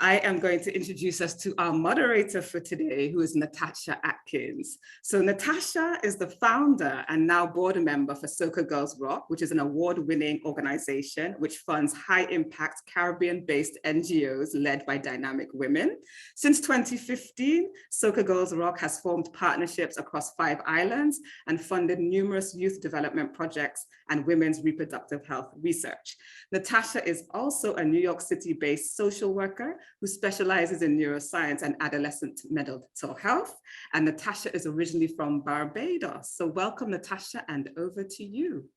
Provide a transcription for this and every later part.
I am going to introduce us to our moderator for today, who is Natasha Atkins. So Natasha is the founder and now board member for Soca Girls Rock, which is an award-winning organization which funds high-impact Caribbean-based NGOs led by dynamic women. Since 2015, Soca Girls Rock has formed partnerships across 5 islands and funded numerous youth development projects and women's reproductive health research. Natasha is also a New York City-based social worker who specializes in neuroscience and adolescent mental health. And Natasha is originally from Barbados. So welcome, Natasha, and over to you.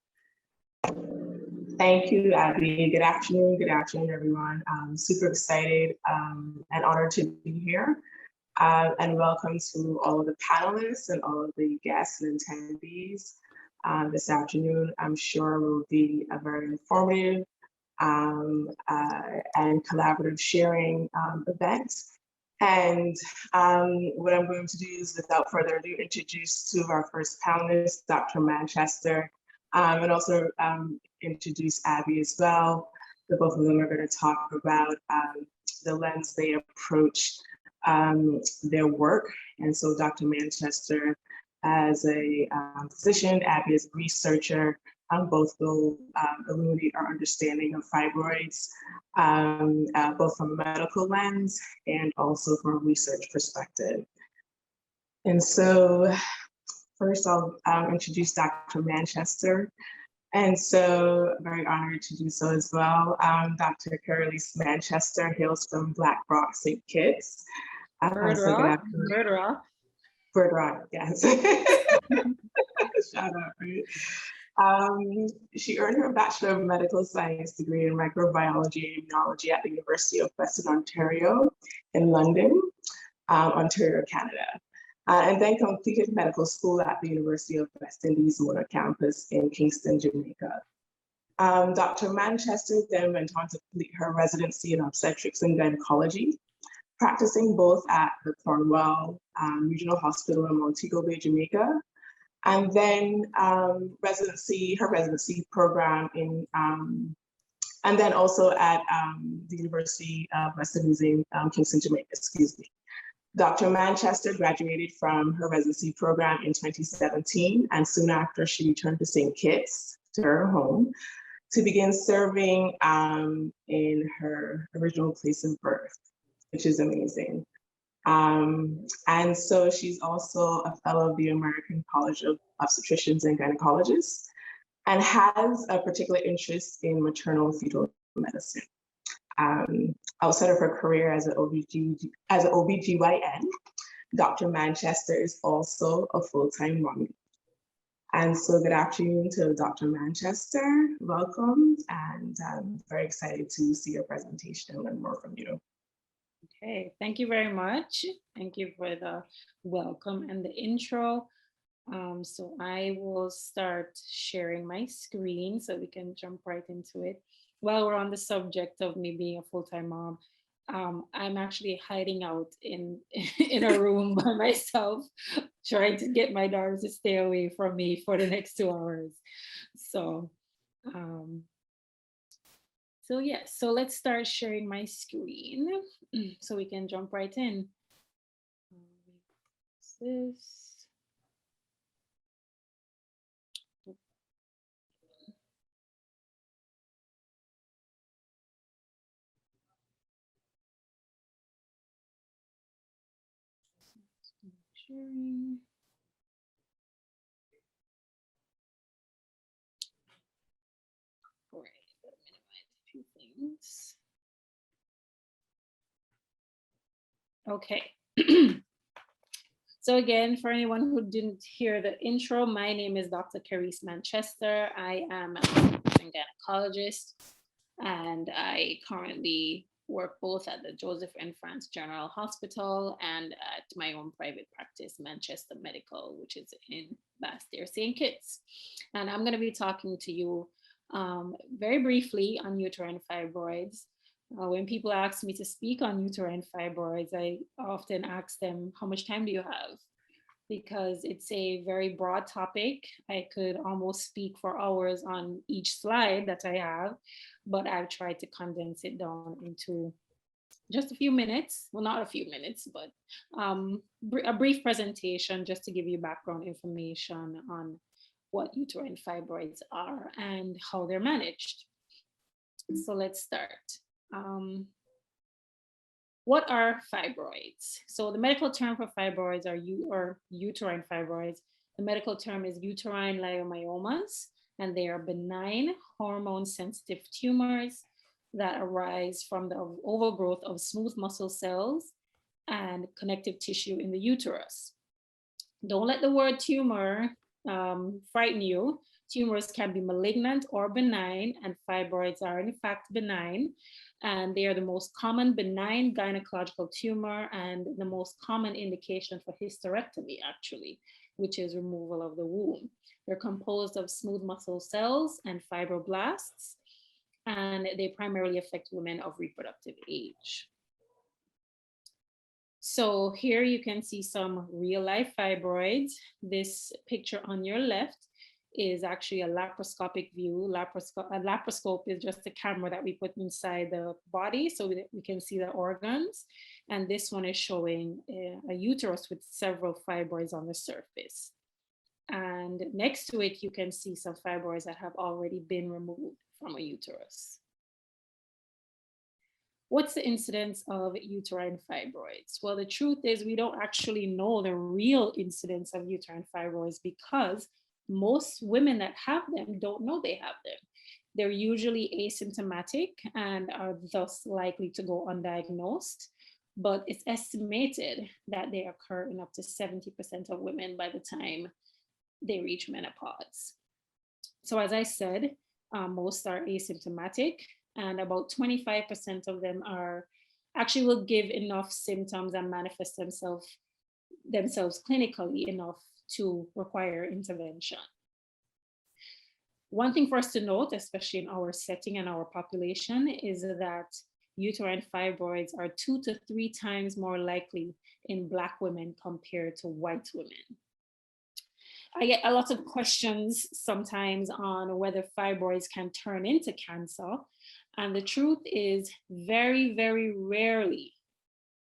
Thank you, Abby. Good afternoon, everyone. I'm super excited and honored to be here. And welcome to all of the panelists and all of the guests and attendees this afternoon. I'm sure will be a very informative and collaborative sharing events. And what I'm going to do is, without further ado, introduce 2 of our first panelists, Dr. Manchester, and also introduce Abby as well. The both of them are going to talk about the lens they approach their work. And so Dr. Manchester as a physician, Abby as a researcher, both will illuminate our understanding of fibroids, both from a medical lens and also from a research perspective. And so first I'll introduce Dr. Manchester. And so very honored to do so as well. Dr. Keriise Manchester hails from Black Rock, St. Kitts. Bird Rock, yes. Shout out, right? She earned her Bachelor of Medical Science degree in microbiology and immunology at the University of Western Ontario in London, Ontario, Canada, and then completed medical school at the University of West Indies Motor Campus in Kingston, Jamaica. Dr. Manchester then went on to complete her residency in obstetrics and gynecology, practicing both at the Cornwall Regional Hospital in Montego Bay, Jamaica, and then her residency program in, and then also at the University of West Indies in Kingston, Jamaica, excuse me. Dr. Manchester graduated from her residency program in 2017, and soon after she returned to St. Kitts, to her home, to begin serving in her original place of birth, which is amazing. And so she's also a fellow of the American College of Obstetricians and Gynaecologists and has a particular interest in maternal fetal medicine. Outside of her career as an OBGYN, Dr. Manchester is also a full-time mom. And so good afternoon to Dr. Manchester, welcome, and I'm very excited to see your presentation and learn more from you. Okay, thank you very much. Thank you for the welcome and the intro. So I will start sharing my screen so we can jump right into it. While we're on the subject of me being a full-time mom, I'm actually hiding out in a room by myself, trying to get my daughters to stay away from me for the next 2 hours. So, so let's start sharing my screen so we can jump right in. This. Sharing. All right, let me minimize a few things. Okay. So again, for anyone who didn't hear the intro, my name is Dr. Keriise Manchester. I am a gynecologist, and I currently work both at the Joseph and France General Hospital and at my own private practice, Manchester Medical, which is in Basse-Terre, St. Kitts. And I'm going to be talking to you very briefly on uterine fibroids. When people ask me to speak on uterine fibroids, I often ask them, how much time do you have? Because it's a very broad topic. I could almost speak for hours on each slide that I have, but I've tried to condense it down into just a few minutes, well, not a few minutes, but a brief presentation just to give you background information on what uterine fibroids are and how they're managed. So let's start. What are fibroids? So the medical term for fibroids or uterine fibroids, the medical term is uterine leiomyomas, and they are benign hormone-sensitive tumors that arise from the overgrowth of smooth muscle cells and connective tissue in the uterus. Don't let the word tumor frighten you. Tumors can be malignant or benign, and fibroids are in fact benign, and they are the most common benign gynecological tumor and the most common indication for hysterectomy, actually, which is removal of the womb. They're composed of smooth muscle cells and fibroblasts, and they primarily affect women of reproductive age. So here you can see some real life fibroids. This picture on your left is actually a laparoscopic view. A laparoscope is just a camera that we put inside the body so that we can see the organs. And this one is showing a uterus with several fibroids on the surface. And next to it, you can see some fibroids that have already been removed from a uterus. What's the incidence of uterine fibroids? Well, the truth is we don't actually know the real incidence of uterine fibroids because most women that have them don't know they have them. They're usually asymptomatic and are thus likely to go undiagnosed, but it's estimated that they occur in up to 70% of women by the time they reach menopause. So as I said, most are asymptomatic, and about 25% of them actually will give enough symptoms and manifest themselves clinically enough to require intervention. One thing for us to note, especially in our setting and our population, is that uterine fibroids are 2 to 3 times more likely in Black women compared to white women. I get a lot of questions sometimes on whether fibroids can turn into cancer. And the truth is, very, very rarely,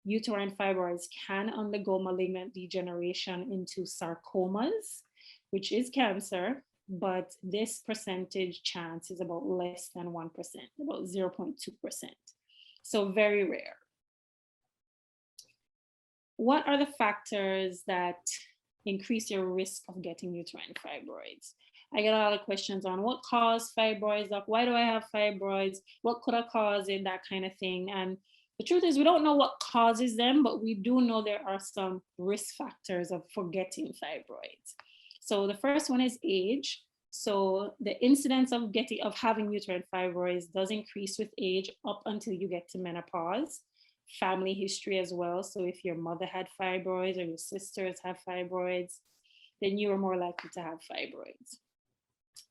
uterine fibroids can undergo malignant degeneration into sarcomas, which is cancer, but this percentage chance is about less than 1%, about 0.2%. So very rare. What are the factors that increase your risk of getting uterine fibroids? I get a lot of questions on what caused fibroids, like why do I have fibroids? What could have caused it, that kind of thing. And the truth is we don't know what causes them, but we do know there are some risk factors for getting fibroids. So the first one is age. So the incidence of having uterine fibroids does increase with age up until you get to menopause. Family history as well. So if your mother had fibroids or your sisters have fibroids, then you are more likely to have fibroids.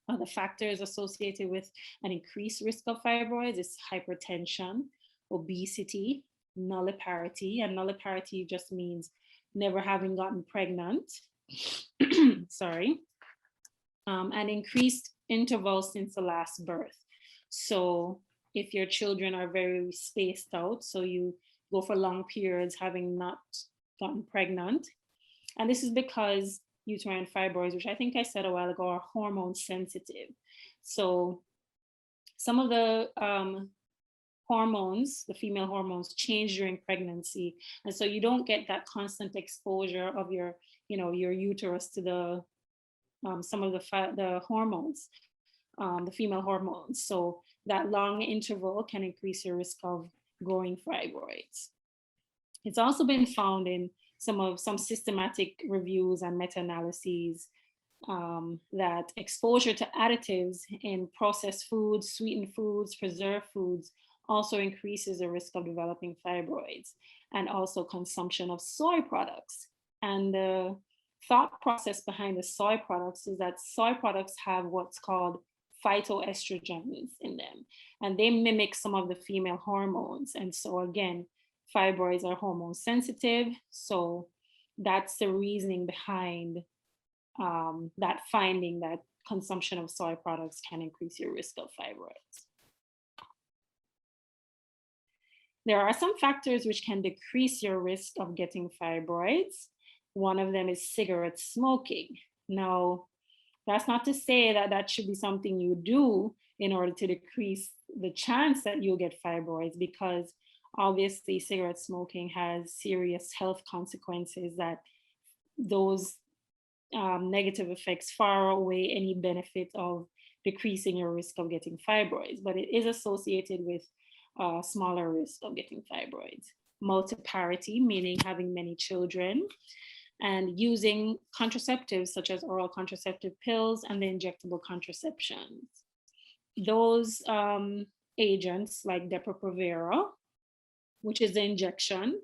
Other factors associated with an increased risk of fibroids is hypertension, obesity, nulliparity, and nulliparity just means never having gotten pregnant. Sorry. And increased interval since the last birth. So if your children are very spaced out, so you go for long periods having not gotten pregnant. And this is because uterine fibroids, which I think I said a while ago, are hormone sensitive. So some of the hormones, the female hormones, change during pregnancy. And so you don't get that constant exposure of your uterus to the some of the hormones, the female hormones. So that long interval can increase your risk of growing fibroids. It's also been found in some systematic reviews and meta-analyses that exposure to additives in processed foods, sweetened foods, preserved foods also increases the risk of developing fibroids, and also consumption of soy products. And the thought process behind the soy products is that soy products have what's called phytoestrogens in them, and they mimic some of the female hormones. And so again, fibroids are hormone sensitive. So that's the reasoning behind that finding that consumption of soy products can increase your risk of fibroids. There are some factors which can decrease your risk of getting fibroids. One of them is cigarette smoking. Now, that's not to say that that should be something you do in order to decrease the chance that you'll get fibroids, because obviously cigarette smoking has serious health consequences that those negative effects far outweigh any benefit of decreasing your risk of getting fibroids, but it is associated with a smaller risk of getting fibroids. Multiparity, meaning having many children, and using contraceptives such as oral contraceptive pills and the injectable contraceptions. Those agents like Depo-Provera, which is the injection,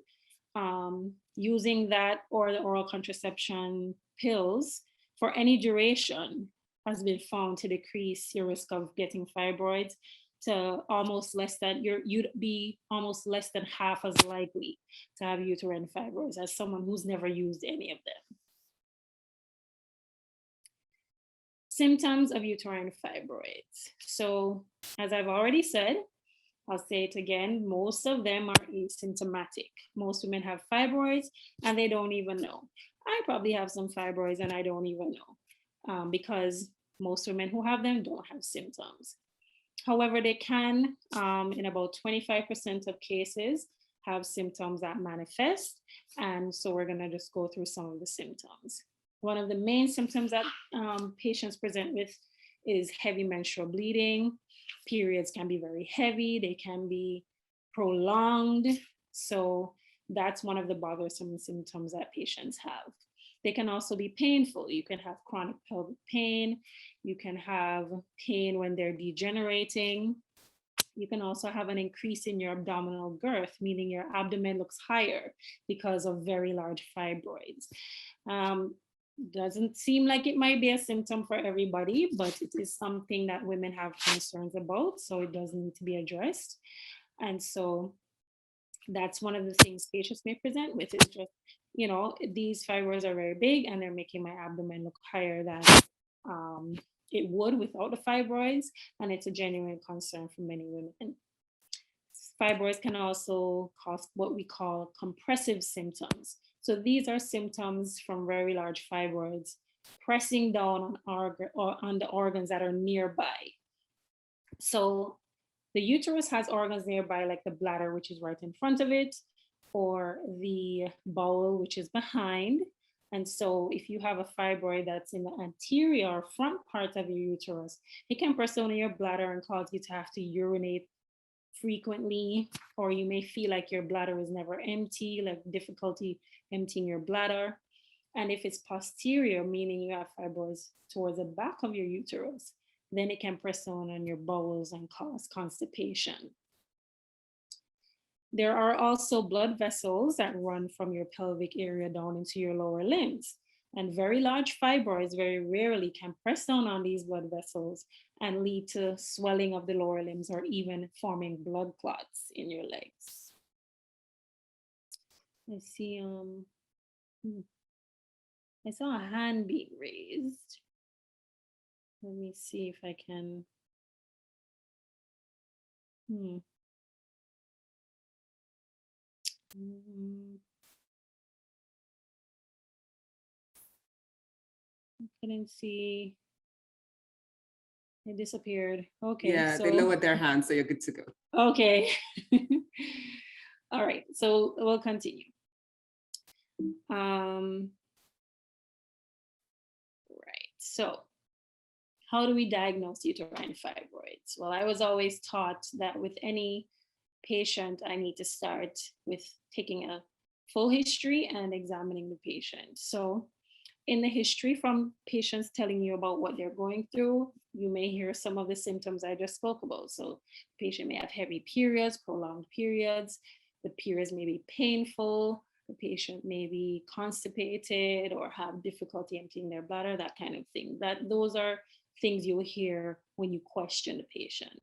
using that or the oral contraception pills for any duration has been found to decrease your risk of getting fibroids to almost less than, you'd be almost less than half as likely to have uterine fibroids as someone who's never used any of them. Symptoms of uterine fibroids. So as I've already said, I'll say it again, most of them are asymptomatic. Most women have fibroids and they don't even know. I probably have some fibroids and I don't even know, because most women who have them don't have symptoms. However, they can, in about 25% of cases, have symptoms that manifest. And so we're gonna just go through some of the symptoms. One of the main symptoms that patients present with is heavy menstrual bleeding. Periods can be very heavy, they can be prolonged. So that's one of the bothersome symptoms that patients have. They can also be painful. You can have chronic pelvic pain. You can have pain when they're degenerating. You can also have an increase in your abdominal girth, meaning your abdomen looks higher because of very large fibroids. Doesn't seem like it might be a symptom for everybody, but it is something that women have concerns about, so it does need to be addressed. And so that's one of the things patients may present with, is just, you know, these fibroids are very big and they're making my abdomen look higher than it would without the fibroids, and it's a genuine concern for many women. Fibroids can also cause what we call compressive symptoms. So these are symptoms from very large fibroids pressing down on the organs that are nearby. So the uterus has organs nearby, like the bladder, which is right in front of it, or the bowel, which is behind. And so if you have a fibroid that's in the anterior or front part of your uterus, it can press down on your bladder and cause you to have to urinate frequently, or you may feel like your bladder is never empty, like difficulty emptying your bladder. And if it's posterior, meaning you have fibroids towards the back of your uterus, then it can press on your bowels and cause constipation. There are also blood vessels that run from your pelvic area down into your lower limbs. And very large fibroids very rarely can press down on these blood vessels and lead to swelling of the lower limbs or even forming blood clots in your legs. I see, I saw a hand being raised. Let me see if I can. I couldn't see. It disappeared. Okay. Yeah, so they lowered their hands, so you're good to go. Okay. All right, so we'll continue. Right, so how do we diagnose uterine fibroids? Well, I was always taught that with any patient, I need to start with taking a full history and examining the patient. So in the history, from patients telling you about what they're going through, you may hear some of the symptoms I just spoke about. So the patient may have heavy periods, prolonged periods, the periods may be painful, the patient may be constipated or have difficulty emptying their bladder, that kind of thing. Those are things you'll hear when you question the patient.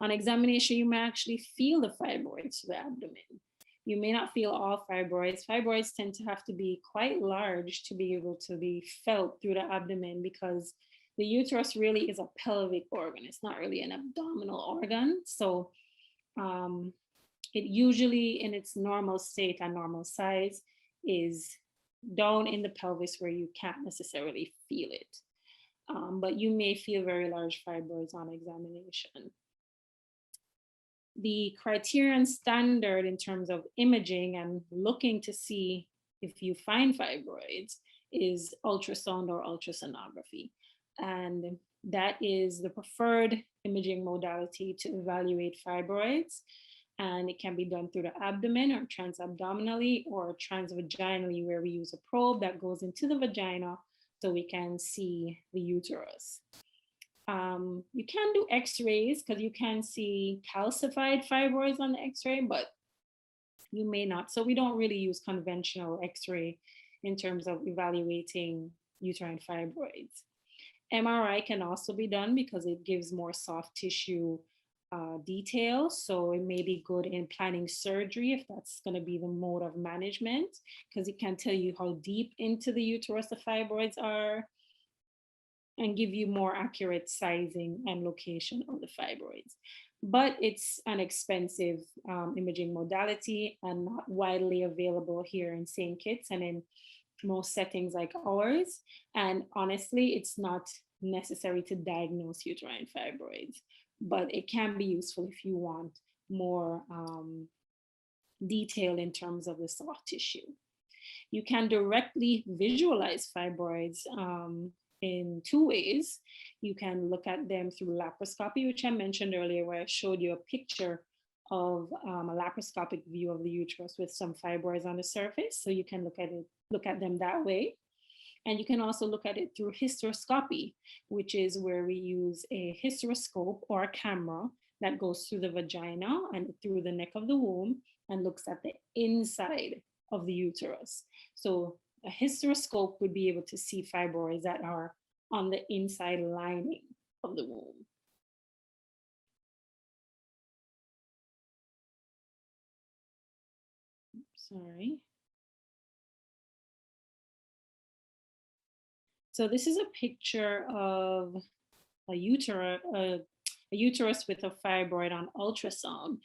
On examination, you may actually feel the fibroids to the abdomen. You may not feel all fibroids. Fibroids tend to have to be quite large to be able to be felt through the abdomen, because the uterus really is a pelvic organ. It's not really an abdominal organ. So It usually in its normal state and normal size is down in the pelvis where you can't necessarily feel it. But you may feel very large fibroids on examination. The criterion standard in terms of imaging and looking to see if you find fibroids is ultrasound or ultrasonography. And that is the preferred imaging modality to evaluate fibroids. And it can be done through the abdomen or transabdominally or transvaginally, where we use a probe that goes into the vagina so we can see the uterus. You can do x-rays because you can see calcified fibroids on the x-ray, but you may not. So we don't really use conventional x-ray in terms of evaluating uterine fibroids. MRI can also be done because it gives more soft tissue details. So it may be good in planning surgery if that's going to be the mode of management, because it can tell you how deep into the uterus the fibroids are and give you more accurate sizing and location of the fibroids. But it's an expensive imaging modality and not widely available here in St. Kitts and in most settings like ours. And honestly, it's not necessary to diagnose uterine fibroids, but it can be useful if you want more detail in terms of the soft tissue. You can directly visualize fibroids in two ways. You can look at them through laparoscopy, which I mentioned earlier, where I showed you a picture of a laparoscopic view of the uterus with some fibroids on the surface. So you can look at them that way. And you can also look at it through hysteroscopy, which is where we use a hysteroscope or a camera that goes through the vagina and through the neck of the womb and looks at the inside of the uterus. So a hysteroscope would be able to see fibroids that are on the inside lining of the womb. Sorry. So this is a picture of a uterus with a fibroid on ultrasound.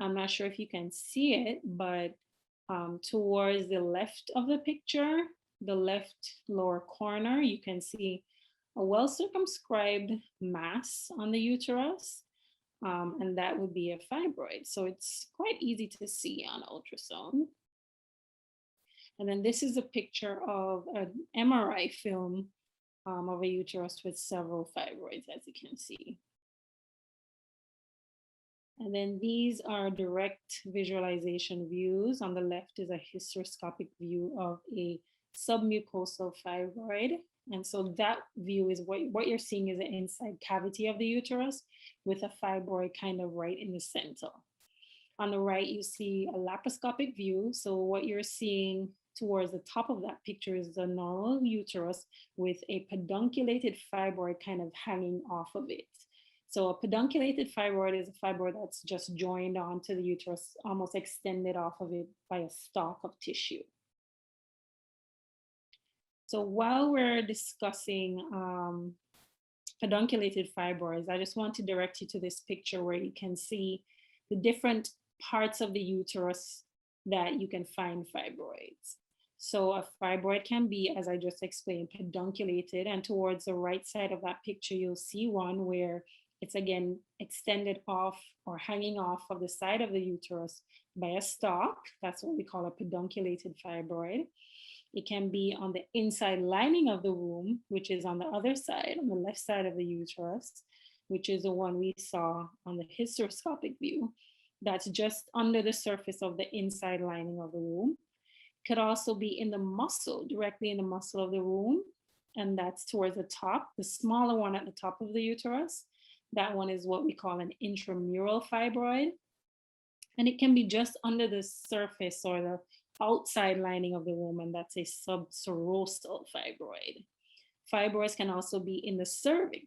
I'm not sure if you can see it, but towards the left of the picture, the left lower corner, you can see a well circumscribed mass on the uterus, and that would be a fibroid. So it's quite easy to see on ultrasound. And then this is a picture of an MRI film of a uterus with several fibroids, as you can see. And then these are direct visualization views. On the left is a hysteroscopic view of a submucosal fibroid. And so that view is what you're seeing is the inside cavity of the uterus with a fibroid kind of right in the center. On the right, you see a laparoscopic view. So what you're seeing towards the top of that picture is the normal uterus with a pedunculated fibroid kind of hanging off of it. So a pedunculated fibroid is a fibroid that's just joined onto the uterus, almost extended off of it by a stalk of tissue. So while we're discussing pedunculated fibroids, I just want to direct you to this picture where you can see the different parts of the uterus that you can find fibroids. So a fibroid can be, as I just explained, pedunculated, and towards the right side of that picture, you'll see one where it's again extended off or hanging off of the side of the uterus by a stalk. That's what we call a pedunculated fibroid. It can be on the inside lining of the womb, which is on the other side, on the left side of the uterus, which is the one we saw on the hysteroscopic view. That's just under the surface of the inside lining of the womb. Could also be in the muscle, directly in the muscle of the womb, and that's towards the top, the smaller one at the top of the uterus. That one is what we call an intramural fibroid. And it can be just under the surface or the outside lining of the womb, and that's a subserosal fibroid. Fibroids can also be in the cervix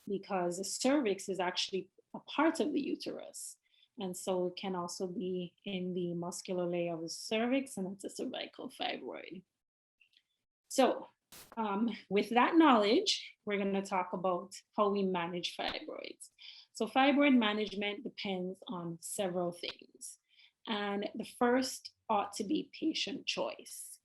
because the cervix is actually a part of the uterus. And so it can also be in the muscular layer of the cervix, and that's a cervical fibroid. So with that knowledge, we're going to talk about how we manage fibroids. So fibroid management depends on several things. And the first ought to be patient choice.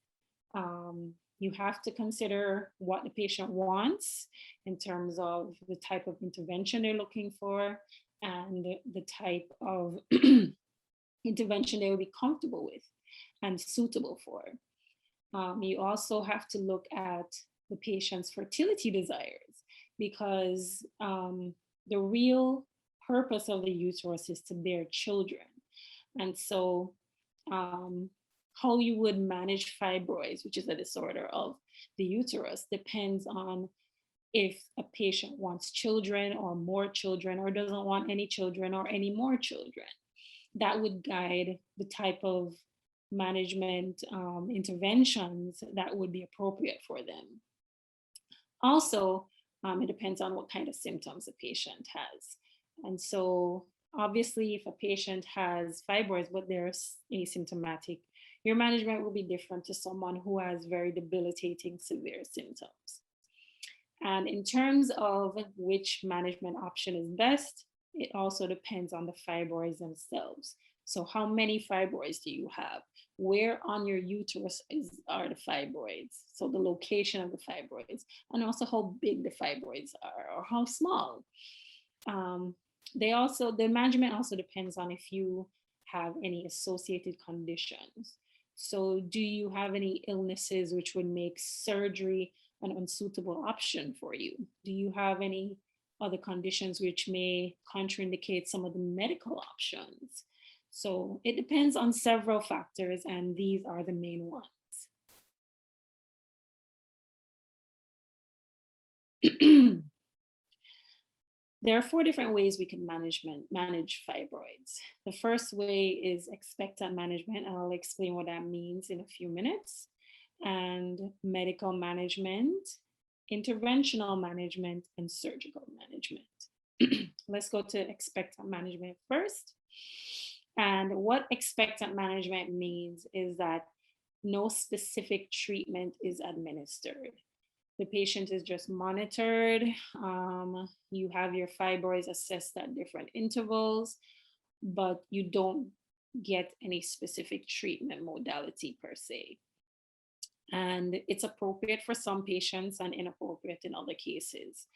You have to consider what the patient wants in terms of the type of intervention they're looking for and the type of intervention they will be comfortable with and suitable for. You also have to look at the patient's fertility desires, because the real purpose of the uterus is to bear children. And so how you would manage fibroids, which is a disorder of the uterus, depends on if a patient wants children or more children, or doesn't want any children or any more children. That would guide the type of management interventions that would be appropriate for them. Also, it depends on what kind of symptoms a patient has. And so obviously, if a patient has fibroids, but they're asymptomatic, your management will be different to someone who has very debilitating, severe symptoms. And in terms of which management option is best, it also depends on the fibroids themselves. So how many fibroids do you have? Where on your uterus are the fibroids? So the location of the fibroids, and also how big the fibroids are or how small. The management also depends on if you have any associated conditions. So do you have any illnesses which would make surgery an unsuitable option for you? Do you have any other conditions which may contraindicate some of the medical options? So it depends on several factors, and these are the main ones. There are 4 different ways we can manage fibroids. The first way is expectant management, and I'll explain what that means in a few minutes. And medical management, interventional management, and surgical management. Let's go to expectant management first. And what expectant management means is that no specific treatment is administered. The patient is just monitored. You have your fibroids assessed at different intervals, but you don't get any specific treatment modality per se. And it's appropriate for some patients and inappropriate in other cases.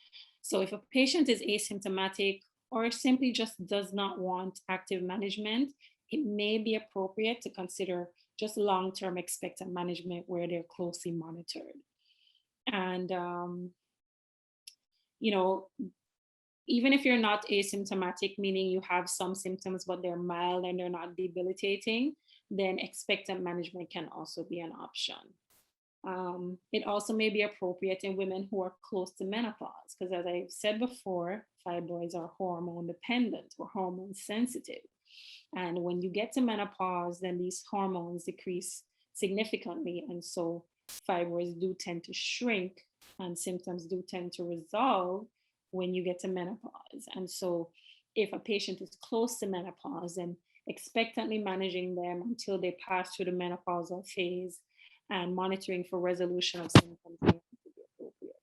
So if a patient is asymptomatic or simply just does not want active management, it may be appropriate to consider just long-term expectant management where they're closely monitored. And, even if you're not asymptomatic, meaning you have some symptoms, but they're mild and they're not debilitating, then expectant management can also be an option. It also may be appropriate in women who are close to menopause, because as I said before, fibroids are hormone dependent or hormone sensitive. And when you get to menopause, then these hormones decrease significantly. And so fibroids do tend to shrink and symptoms do tend to resolve when you get to menopause. And so if a patient is close to menopause, then expectantly managing them until they pass through the menopausal phase and monitoring for resolution of symptoms may be appropriate.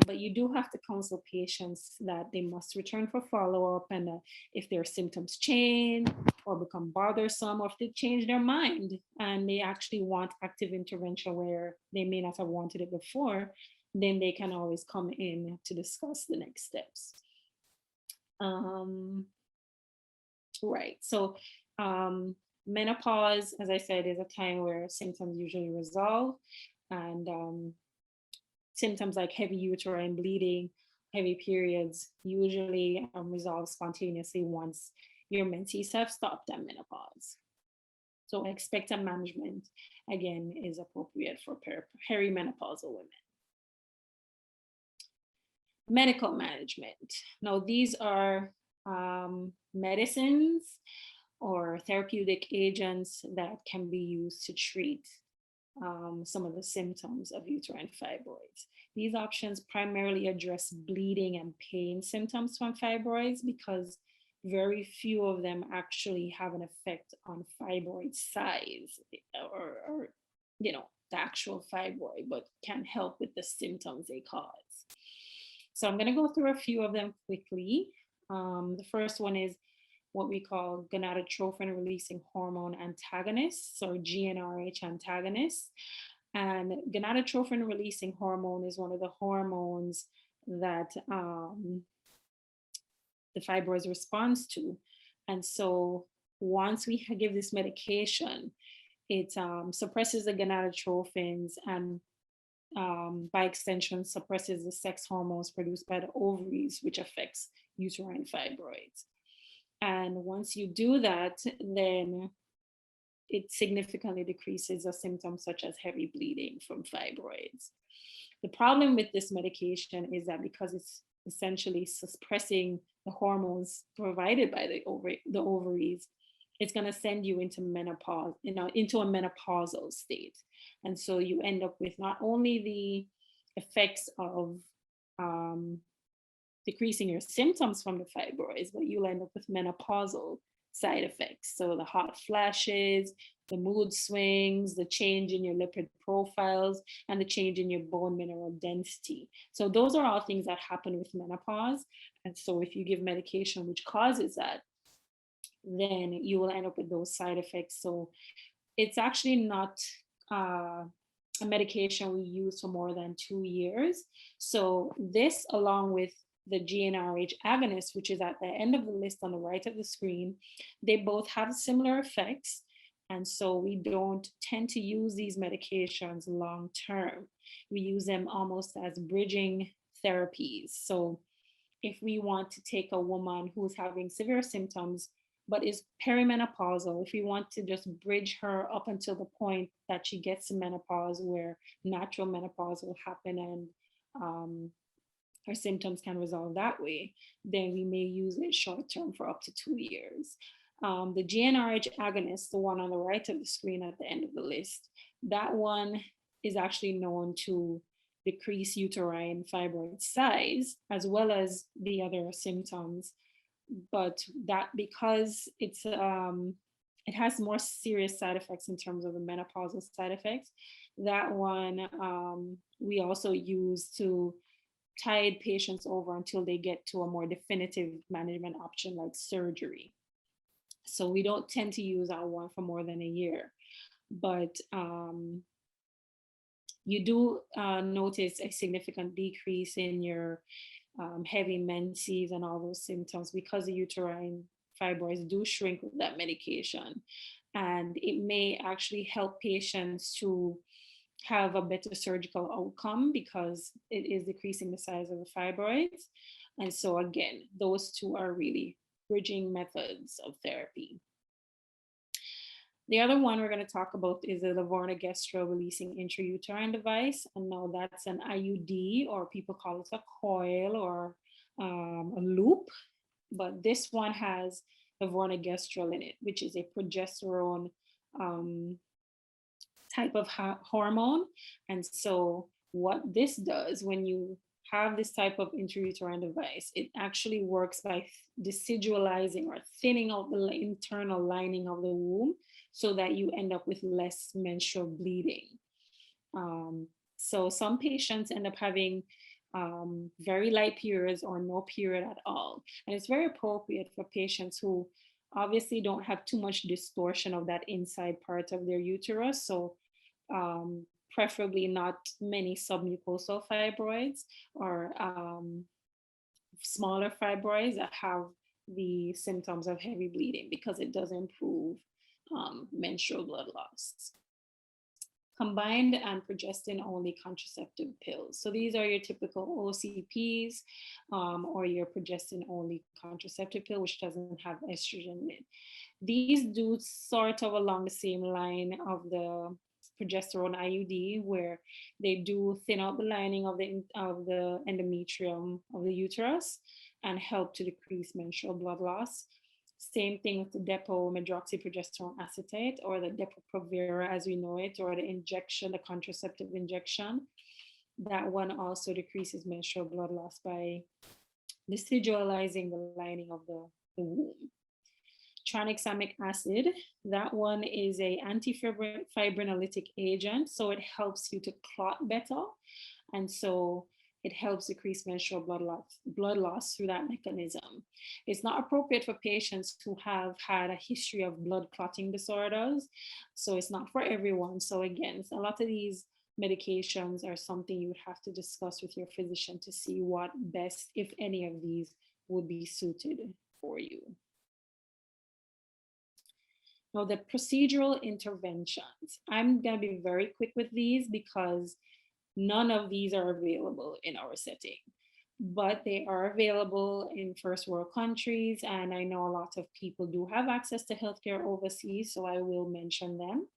But you do have to counsel patients that they must return for follow-up, and if their symptoms change or become bothersome, or if they change their mind and they actually want active intervention where they may not have wanted it before, then they can always come in to discuss the next steps. Right, so menopause, as I said, is a time where symptoms usually resolve, and symptoms like heavy uterine bleeding, heavy periods usually resolve spontaneously once your menses have stopped at menopause. So expectant management, again, is appropriate for perimenopausal women. Medical management. Now, these are medicines or therapeutic agents that can be used to treat some of the symptoms of uterine fibroids. These options primarily address bleeding and pain symptoms from fibroids, because very few of them actually have an effect on fibroid size or the actual fibroid, but can help with the symptoms they cause. So I'm going to go through a few of them quickly. The first one is what we call gonadotrophin releasing hormone antagonists, or GnRH antagonists. And gonadotrophin releasing hormone is one of the hormones that the fibroids responds to. And so once we give this medication, it suppresses the gonadotrophins and by extension suppresses the sex hormones produced by the ovaries, which affects uterine fibroids. And once you do that, then it significantly decreases the symptoms such as heavy bleeding from fibroids. The problem with this medication is that because it's essentially suppressing the hormones provided by the ovaries, it's going to send you into menopause, into a menopausal state. And so you end up with not only the effects of decreasing your symptoms from the fibroids, but you'll end up with menopausal side effects. So the hot flashes, the mood swings, the change in your lipid profiles, and the change in your bone mineral density. So those are all things that happen with menopause. And so if you give medication which causes that, then you will end up with those side effects. So it's actually not a medication we use for more than 2 years. So this, along with the GnRH agonist, which is at the end of the list on the right of the screen, they both have similar effects. And so we don't tend to use these medications long term. We use them almost as bridging therapies. So if we want to take a woman who's having severe symptoms but is perimenopausal, if we want to just bridge her up until the point that she gets to menopause, where natural menopause will happen and her symptoms can resolve that way, then we may use it short term for up to 2 years. The GnRH agonist, the one on the right of the screen at the end of the list, that one is actually known to decrease uterine fibroid size as well as the other symptoms. But that, because it has more serious side effects in terms of the menopausal side effects, that one we also use to tide patients over until they get to a more definitive management option like surgery. So we don't tend to use that one for more than a year. But you do notice a significant decrease in your heavy menses and all those symptoms because the uterine fibroids do shrink with that medication. And it may actually help patients to have a better surgical outcome because it is decreasing the size of the fibroids. And so again, those two are really bridging methods of therapy. The other one we're going to talk about is the levonorgestrel releasing intrauterine device. And now that's an IUD, or people call it a coil or a loop. But this one has levonorgestrel in it, which is a progesterone type of hormone. And so what this does, when you have this type of intrauterine device, it actually works by decidualizing or thinning out the internal lining of the womb so that you end up with less menstrual bleeding. So some patients end up having very light periods or no period at all. And it's very appropriate for patients who obviously don't have too much distortion of that inside part of their uterus. So preferably not many submucosal fibroids or smaller fibroids that have the symptoms of heavy bleeding, because it does improve menstrual blood loss. Combined and progestin-only contraceptive pills. So these are your typical OCPs or your progestin-only contraceptive pill, which doesn't have estrogen in it. These do sort of along the same line of the progesterone IUD, where they do thin out the lining of the endometrium of the uterus and help to decrease menstrual blood loss. Same thing with the depo-medroxyprogesterone acetate, or the Depo-Provera as we know it, or the injection, the contraceptive injection. That one also decreases menstrual blood loss by decidualizing the lining of the womb. Tranexamic acid, that one is a antifibrinolytic agent, so it helps you to clot better. And so It helps decrease menstrual blood loss through that mechanism. It's not appropriate for patients who have had a history of blood clotting disorders. So it's not for everyone. So again, a lot of these medications are something you would have to discuss with your physician to see what best, if any of these, would be suited for you. Now, the procedural interventions. I'm going to be very quick with these because none of these are available in our setting, but they are available in first world countries. And I know a lot of people do have access to healthcare overseas, so I will mention them.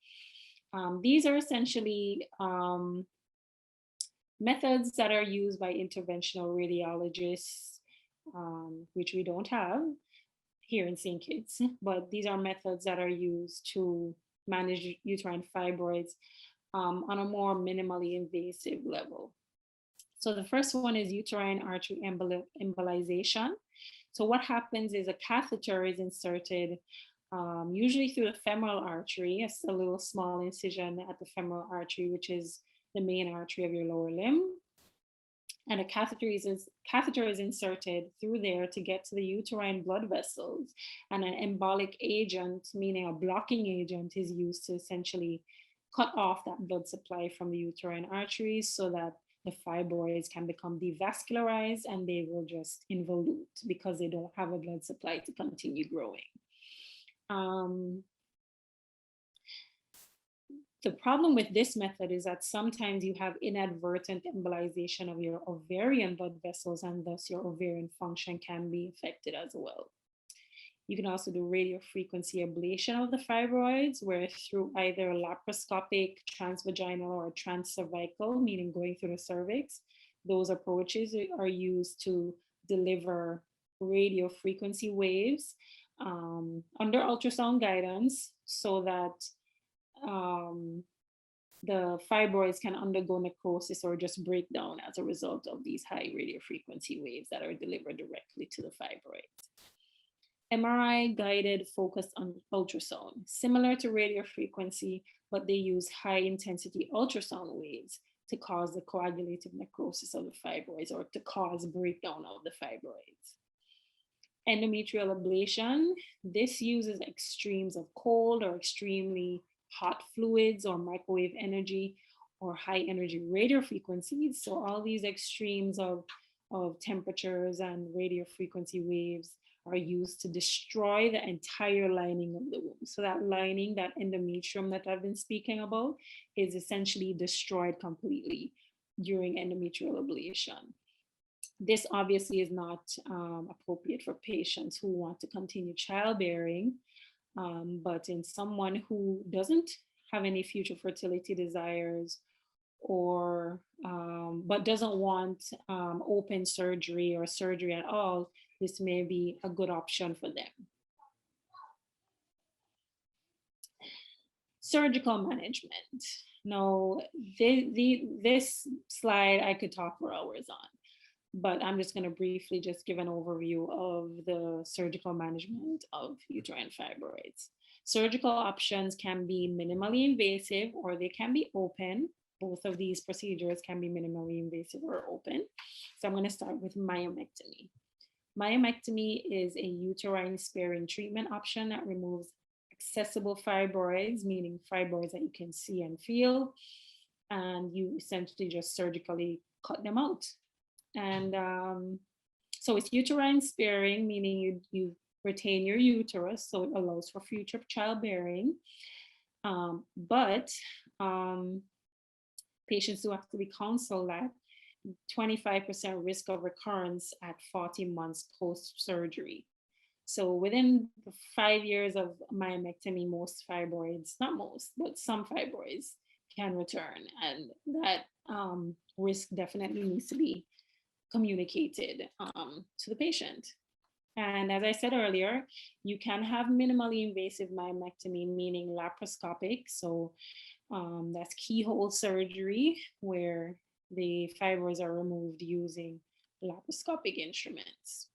These are essentially methods that are used by interventional radiologists, which we don't have here in St. Kitts, but these are methods that are used to manage uterine fibroids on a more minimally invasive level. So the first one is uterine artery embolization. So what happens is a catheter is inserted usually through the femoral artery. It's a little small incision at the femoral artery, which is the main artery of your lower limb. And a catheter is inserted through there to get to the uterine blood vessels. And an embolic agent, meaning a blocking agent, is used to essentially cut off that blood supply from the uterine arteries so that the fibroids can become devascularized and they will just involute because they don't have a blood supply to continue growing. The problem with this method is that sometimes you have inadvertent embolization of your ovarian blood vessels, and thus your ovarian function can be affected as well. You can also do radiofrequency ablation of the fibroids, where through either laparoscopic, transvaginal, or transcervical, meaning going through the cervix, those approaches are used to deliver radiofrequency waves under ultrasound guidance so that the fibroids can undergo necrosis or just break down as a result of these high radiofrequency waves that are delivered directly to the fibroids. MRI guided focused on ultrasound, similar to radiofrequency, but they use high intensity ultrasound waves to cause the coagulative necrosis of the fibroids or to cause breakdown of the fibroids. Endometrial ablation, this uses extremes of cold or extremely hot fluids or microwave energy or high energy radiofrequencies. So all these extremes of temperatures and radiofrequency waves are used to destroy the entire lining of the womb. So that lining, that endometrium that I've been speaking about, is essentially destroyed completely during endometrial ablation. This obviously is not appropriate for patients who want to continue childbearing, but in someone who doesn't have any future fertility desires or but doesn't want open surgery or surgery at all, this may be a good option for them. Surgical management. Now, this slide I could talk for hours on, but I'm just going to briefly just give an overview of the surgical management of uterine fibroids. Surgical options can be minimally invasive or they can be open. Both of these procedures can be minimally invasive or open. So I'm going to start with myomectomy. Myomectomy is a uterine sparing treatment option that removes accessible fibroids, meaning fibroids that you can see and feel, and you essentially just surgically cut them out. And so it's uterine sparing, meaning you retain your uterus, so it allows for future childbearing. But patients do have to be counseled that 25% risk of recurrence at 40 months post-surgery. So within 5 years of myomectomy, most fibroids, not most, but some fibroids can return. And that risk definitely needs to be communicated to the patient. And as I said earlier, you can have minimally invasive myomectomy, meaning laparoscopic. So that's keyhole surgery where the fibroids are removed using laparoscopic instruments.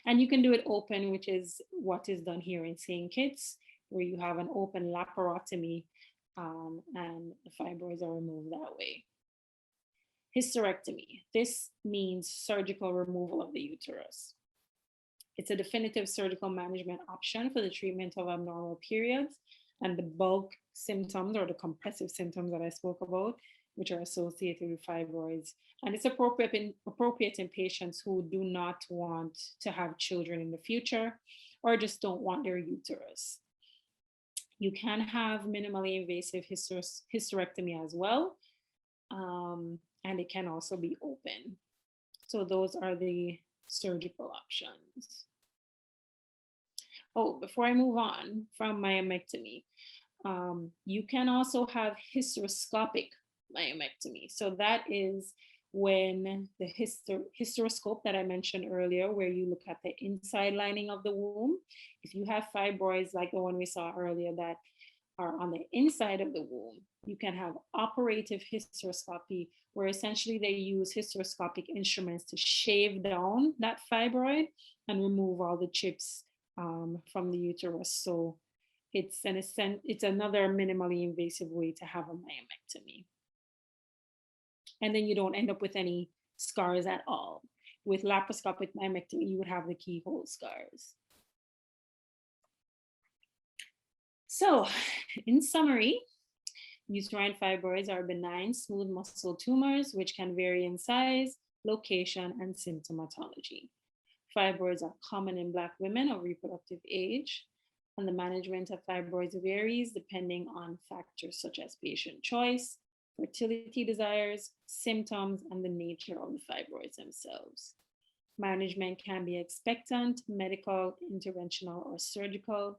And you can do it open, which is what is done here in St. Kitts, where you have an open laparotomy and the fibroids are removed that way. Hysterectomy. This means surgical removal of the uterus. It's a definitive surgical management option for the treatment of abnormal periods and the bulk symptoms or the compressive symptoms that I spoke about, which are associated with fibroids. And it's appropriate in patients who do not want to have children in the future or just don't want their uterus. You can have minimally invasive hysterectomy as well, and it can also be open. So those are the surgical options. Oh, before I move on from myomectomy, you can also have hysteroscopic myomectomy. So that is when the hysteroscope that I mentioned earlier, where you look at the inside lining of the womb. If you have fibroids like the one we saw earlier that are on the inside of the womb, you can have operative hysteroscopy, where essentially they use hysteroscopic instruments to shave down that fibroid and remove all the chips from the uterus. So it's another minimally invasive way to have a myomectomy. And then you don't end up with any scars at all. With laparoscopic myomectomy, you would have the keyhole scars. So in summary, uterine fibroids are benign, smooth muscle tumors, which can vary in size, location, and symptomatology. Fibroids are common in Black women of reproductive age, and the management of fibroids varies depending on factors such as patient choice, fertility desires, symptoms, and the nature of the fibroids themselves. Management can be expectant, medical, interventional, or surgical.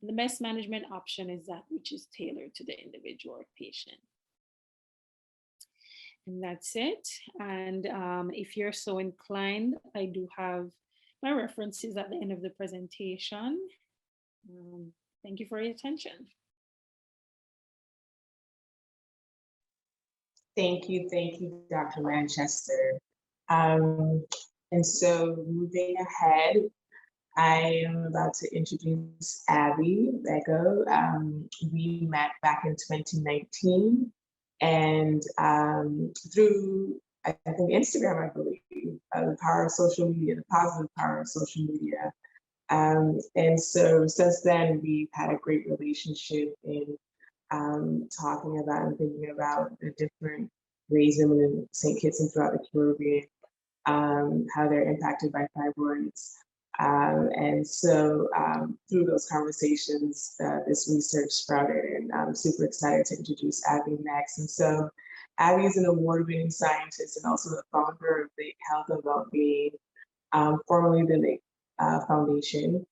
The best management option is that which is tailored to the individual patient. And that's it. And if you're so inclined, I do have my references at the end of the presentation. Thank you for your attention. Thank you, Dr. Manchester. And so moving ahead, I am about to introduce Abby Bego. We met back in 2019, and through, I think, Instagram, I believe, the power of social media, the positive power of social media. And so since then, we've had a great relationship in talking about and thinking about the different ways women in St. Kitts and throughout the Caribbean, how they're impacted by fibroids. And so through those conversations, this research sprouted, and I'm super excited to introduce Abby next. And so Abby is an award-winning scientist and also the founder of the Health and Wellbeing, formerly the Lee Foundation,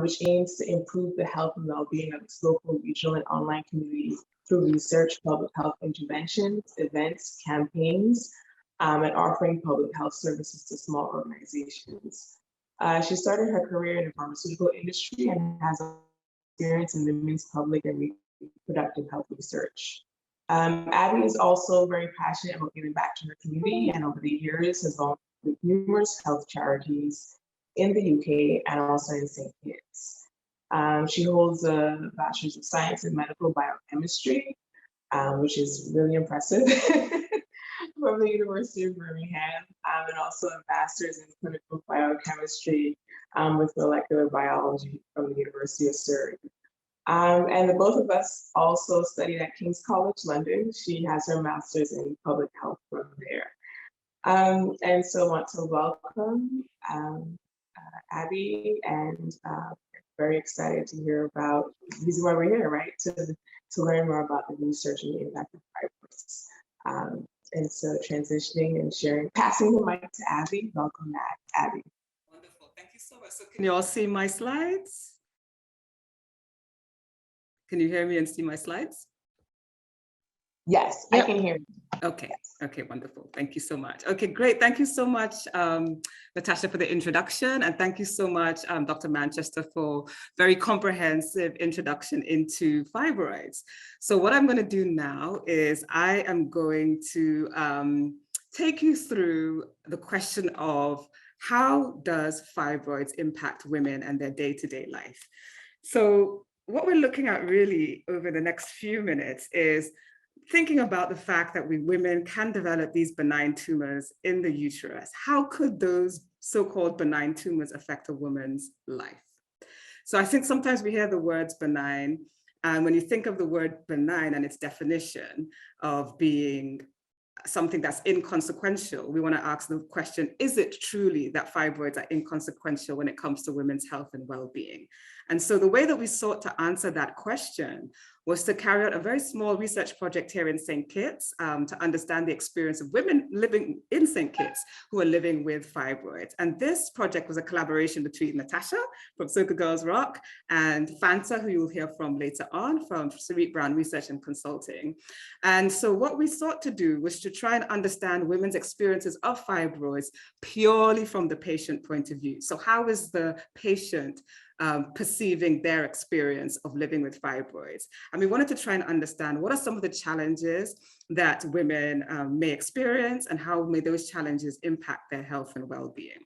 which aims to improve the health and well-being of its local, regional, and online communities through research, public health interventions, events, campaigns, and offering public health services to small organizations. She started her career in the pharmaceutical industry and has experience in women's public and reproductive health research. Abby is also very passionate about giving back to her community, and over the years has volunteered with numerous health charities in the UK and also in St. Kitts. She holds a Bachelor's of Science in Medical Biochemistry, which is really impressive, from the University of Birmingham, and also a Master's in Clinical Biochemistry with Molecular Biology from the University of Surrey. And the both of us also studied at King's College London. She has her Master's in Public Health from there. And so I want to welcome Abby, and very excited to hear about the reason why we're here, right? To learn more about the research and the impact of fibroids. And so transitioning and sharing, passing the mic to Abby. Welcome back, Abby. Wonderful, thank you so much. So can you all see my slides? Can you hear me and see my slides? Yes, yep. I can hear you. Okay, okay, wonderful. Thank you so much. Okay, great. Thank you so much, Natasha, for the introduction. And thank you so much, Dr. Manchester, for very comprehensive introduction into fibroids. So what I'm going to do now is I am going to take you through the question of how does fibroids impact women and their day-to-day life? So what we're looking at really over the next few minutes is thinking about the fact that we women can develop these benign tumors in the uterus, how could those so-called benign tumors affect a woman's life? So I think sometimes we hear the words benign, and when you think of the word benign and its definition of being something that's inconsequential, we want to ask the question, is it truly that fibroids are inconsequential when it comes to women's health and well-being? And so the way that we sought to answer that question was to carry out a very small research project here in St. Kitts to understand the experience of women living in St. Kitts who are living with fibroids. And this project was a collaboration between Natasha from Soca Girls Rock and Fanta, who you'll hear from later on, from Serrette Brown Research and Consulting. And so what we sought to do was to try and understand women's experiences of fibroids purely from the patient point of view. So how is the patient perceiving their experience of living with fibroids? And we wanted to try and understand what are some of the challenges that women may experience, and how may those challenges impact their health and well-being.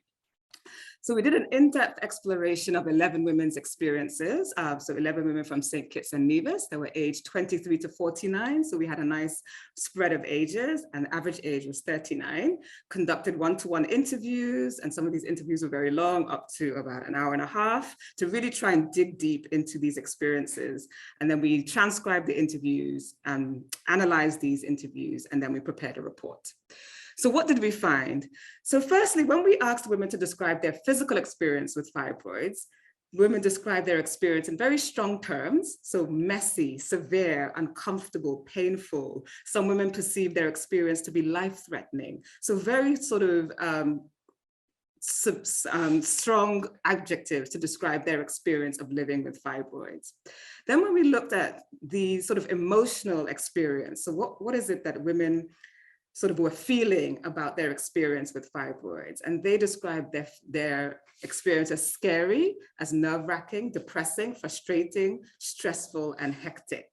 So we did an in-depth exploration of 11 women's experiences. So 11 women from St. Kitts and Nevis. They were aged 23 to 49. So we had a nice spread of ages, and the average age was 39. Conducted one-to-one interviews, and some of these interviews were very long, up to about an hour and a half, to really try and dig deep into these experiences. And then we transcribed the interviews and analyzed these interviews, and then we prepared a report. So what did we find? So firstly, when we asked women to describe their physical experience with fibroids, women described their experience in very strong terms. So messy, severe, uncomfortable, painful. Some women perceived their experience to be life-threatening. So very sort of strong adjectives to describe their experience of living with fibroids. Then when we looked at the sort of emotional experience, so what is it that women sort of were feeling about their experience with fibroids? And they described their experience as scary, as nerve-wracking, depressing, frustrating, stressful, and hectic.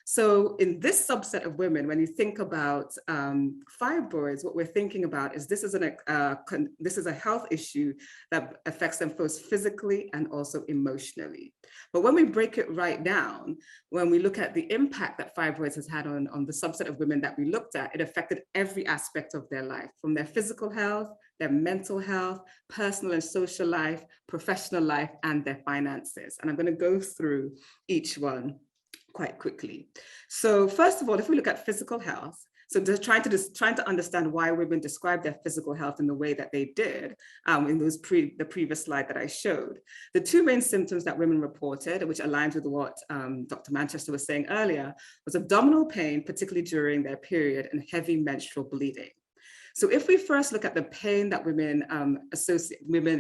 So in this subset of women, when you think about fibroids, what we're thinking about is this is a health issue that affects them both physically and also emotionally. But when we break it right down, when we look at the impact that fibroids has had on the subset of women that we looked at, it affected every aspect of their life, from their physical health, their mental health, personal and social life, professional life, and their finances. And I'm going to go through each one quite quickly. So first of all, if we look at physical health, so just trying to understand why women describe their physical health in the way that they did in the previous slide that I showed. The two main symptoms that women reported, which aligns with what Dr. Manchester was saying earlier, was abdominal pain, particularly during their period, and heavy menstrual bleeding. So if we first look at the pain that women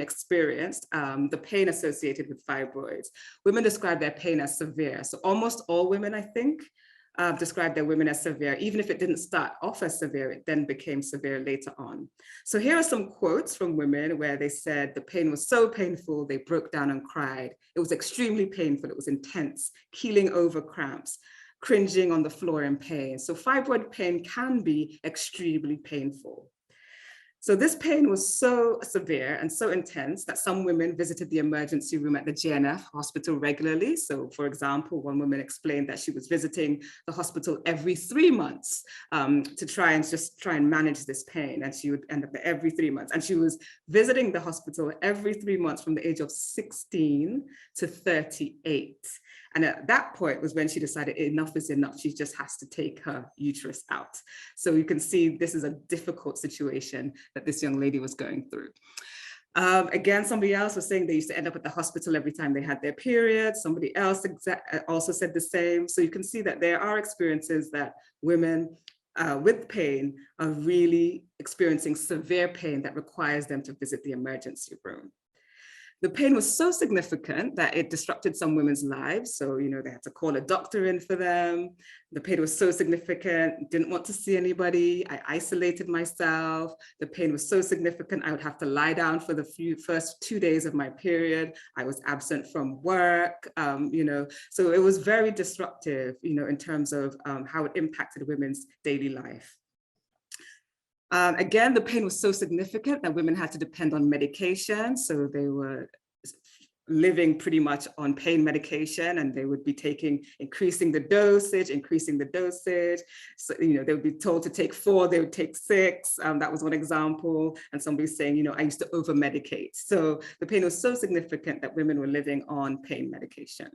experienced, the pain associated with fibroids, women describe their pain as severe. So almost all women, I think, describe their women as severe. Even if it didn't start off as severe, it then became severe later on. So here are some quotes from women where they said the pain was so painful, they broke down and cried. It was extremely painful, it was intense, keeling over cramps, cringing on the floor in pain. So fibroid pain can be extremely painful. So this pain was so severe and so intense that some women visited the emergency room at the GNF hospital regularly. So for example, one woman explained that she was visiting the hospital every 3 months to try and manage this pain. And she would end up there every 3 months. And she was visiting the hospital every 3 months from the age of 16 to 38. And at that point was when she decided enough is enough. She just has to take her uterus out. So you can see this is a difficult situation that this young lady was going through. Again, somebody else was saying they used to end up at the hospital every time they had their period. Somebody else also said the same. So you can see that there are experiences that women with pain are really experiencing severe pain that requires them to visit the emergency room. The pain was so significant that it disrupted some women's lives. So, they had to call a doctor in for them. The pain was so significant, didn't want to see anybody. I isolated myself. The pain was so significant, I would have to lie down for the first 2 days of my period. I was absent from work, so it was very disruptive, in terms of how it impacted women's daily life. Again, the pain was so significant that women had to depend on medication. So they were living pretty much on pain medication, and they would be increasing the dosage. So, they would be told to take 4, they would take 6. That was one example. And somebody saying, I used to over medicate. So the pain was so significant that women were living on pain medication.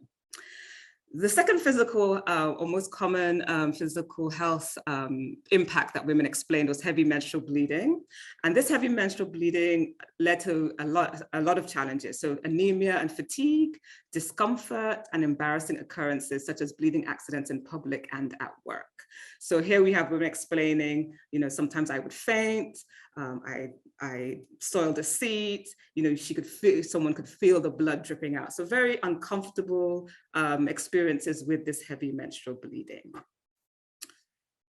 The second physical or most common physical health impact that women explained was heavy menstrual bleeding. And this heavy menstrual bleeding led to a lot of challenges. So anemia and fatigue, discomfort, and embarrassing occurrences such as bleeding accidents in public and at work. So here we have women explaining, sometimes I would faint, I soiled a seat, someone could feel the blood dripping out. So very uncomfortable experiences with this heavy menstrual bleeding.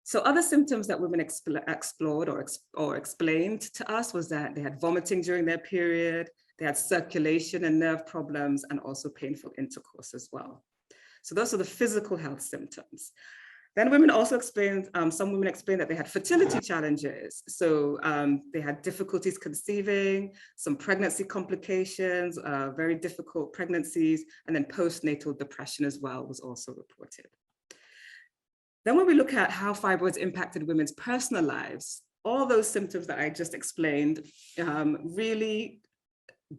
So other symptoms that women explored or explained to us was that they had vomiting during their period, they had circulation and nerve problems, and also painful intercourse as well. So those are the physical health symptoms. Then women also explained, some women explained that they had fertility challenges. So they had difficulties conceiving, some pregnancy complications, very difficult pregnancies, and then postnatal depression as well was also reported. Then when we look at how fibroids impacted women's personal lives, all those symptoms that I just explained really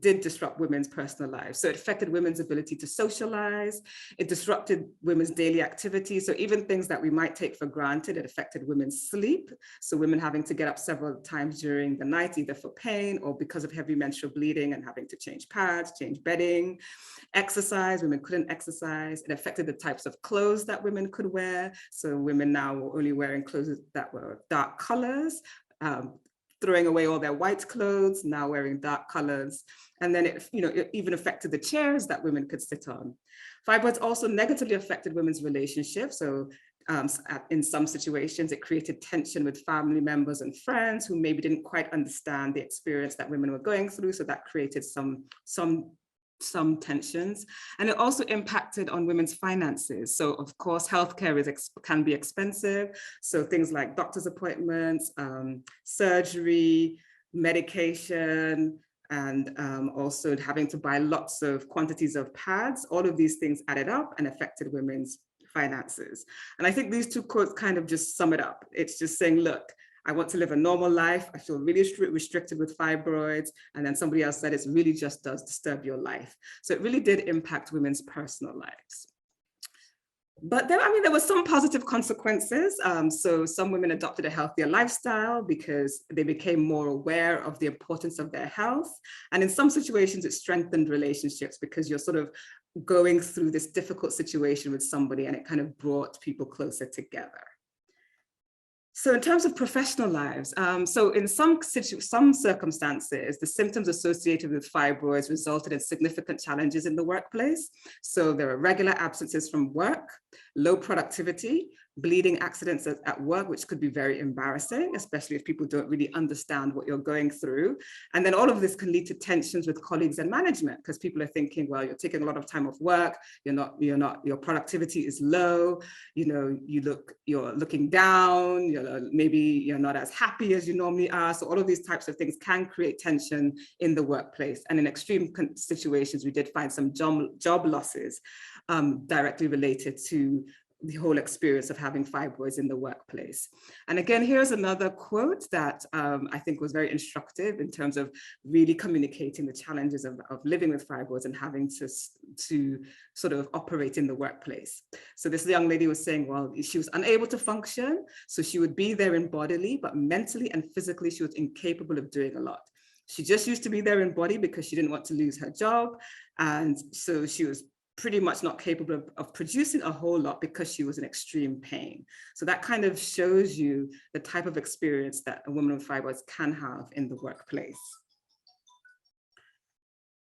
did disrupt women's personal lives. So it affected women's ability to socialize, it disrupted women's daily activities. So even things that we might take for granted, it affected women's sleep. So women having to get up several times during the night, either for pain or because of heavy menstrual bleeding and having to change pads, change bedding. Exercise, women couldn't exercise. It affected the types of clothes that women could wear. So women now were only wearing clothes that were dark colors, throwing away all their white clothes, now wearing dark colors. And then it even affected the chairs that women could sit on. Fibroids also negatively affected women's relationships. So in some situations, it created tension with family members and friends who maybe didn't quite understand the experience that women were going through. So that created some tensions, and it also impacted on women's finances. So of course, healthcare can be expensive. So things like doctor's appointments, surgery, medication, and also having to buy lots of quantities of pads, all of these things added up and affected women's finances. And I think these 2 quotes kind of just sum it up. It's just saying, look, I want to live a normal life. I feel really restricted with fibroids. And then somebody else said it really just does disturb your life. So it really did impact women's personal lives. But then, there were some positive consequences. So some women adopted a healthier lifestyle because they became more aware of the importance of their health. And in some situations, it strengthened relationships because you're sort of going through this difficult situation with somebody, and it kind of brought people closer together. So in terms of professional lives, so in some circumstances, the symptoms associated with fibroids resulted in significant challenges in the workplace. So there are regular absences from work, low productivity, bleeding accidents at work, which could be very embarrassing, especially if people don't really understand what you're going through. And then all of this can lead to tensions with colleagues and management, because people are thinking, well, you're taking a lot of time off work, your productivity is low, you're looking down, maybe you're not as happy as you normally are. So all of these types of things can create tension in the workplace. And in extreme situations, we did find some job losses directly related to the whole experience of having fibroids in the workplace. And again, here's another quote that I think was very instructive in terms of really communicating the challenges of living with fibroids and having to sort of operate in the workplace. So this young lady was saying, well, she was unable to function. So she would be there in bodily, but mentally and physically, she was incapable of doing a lot. She just used to be there in body because she didn't want to lose her job. And so she was pretty much not capable of producing a whole lot because she was in extreme pain. So that kind of shows you the type of experience that a woman with fibroids can have in the workplace.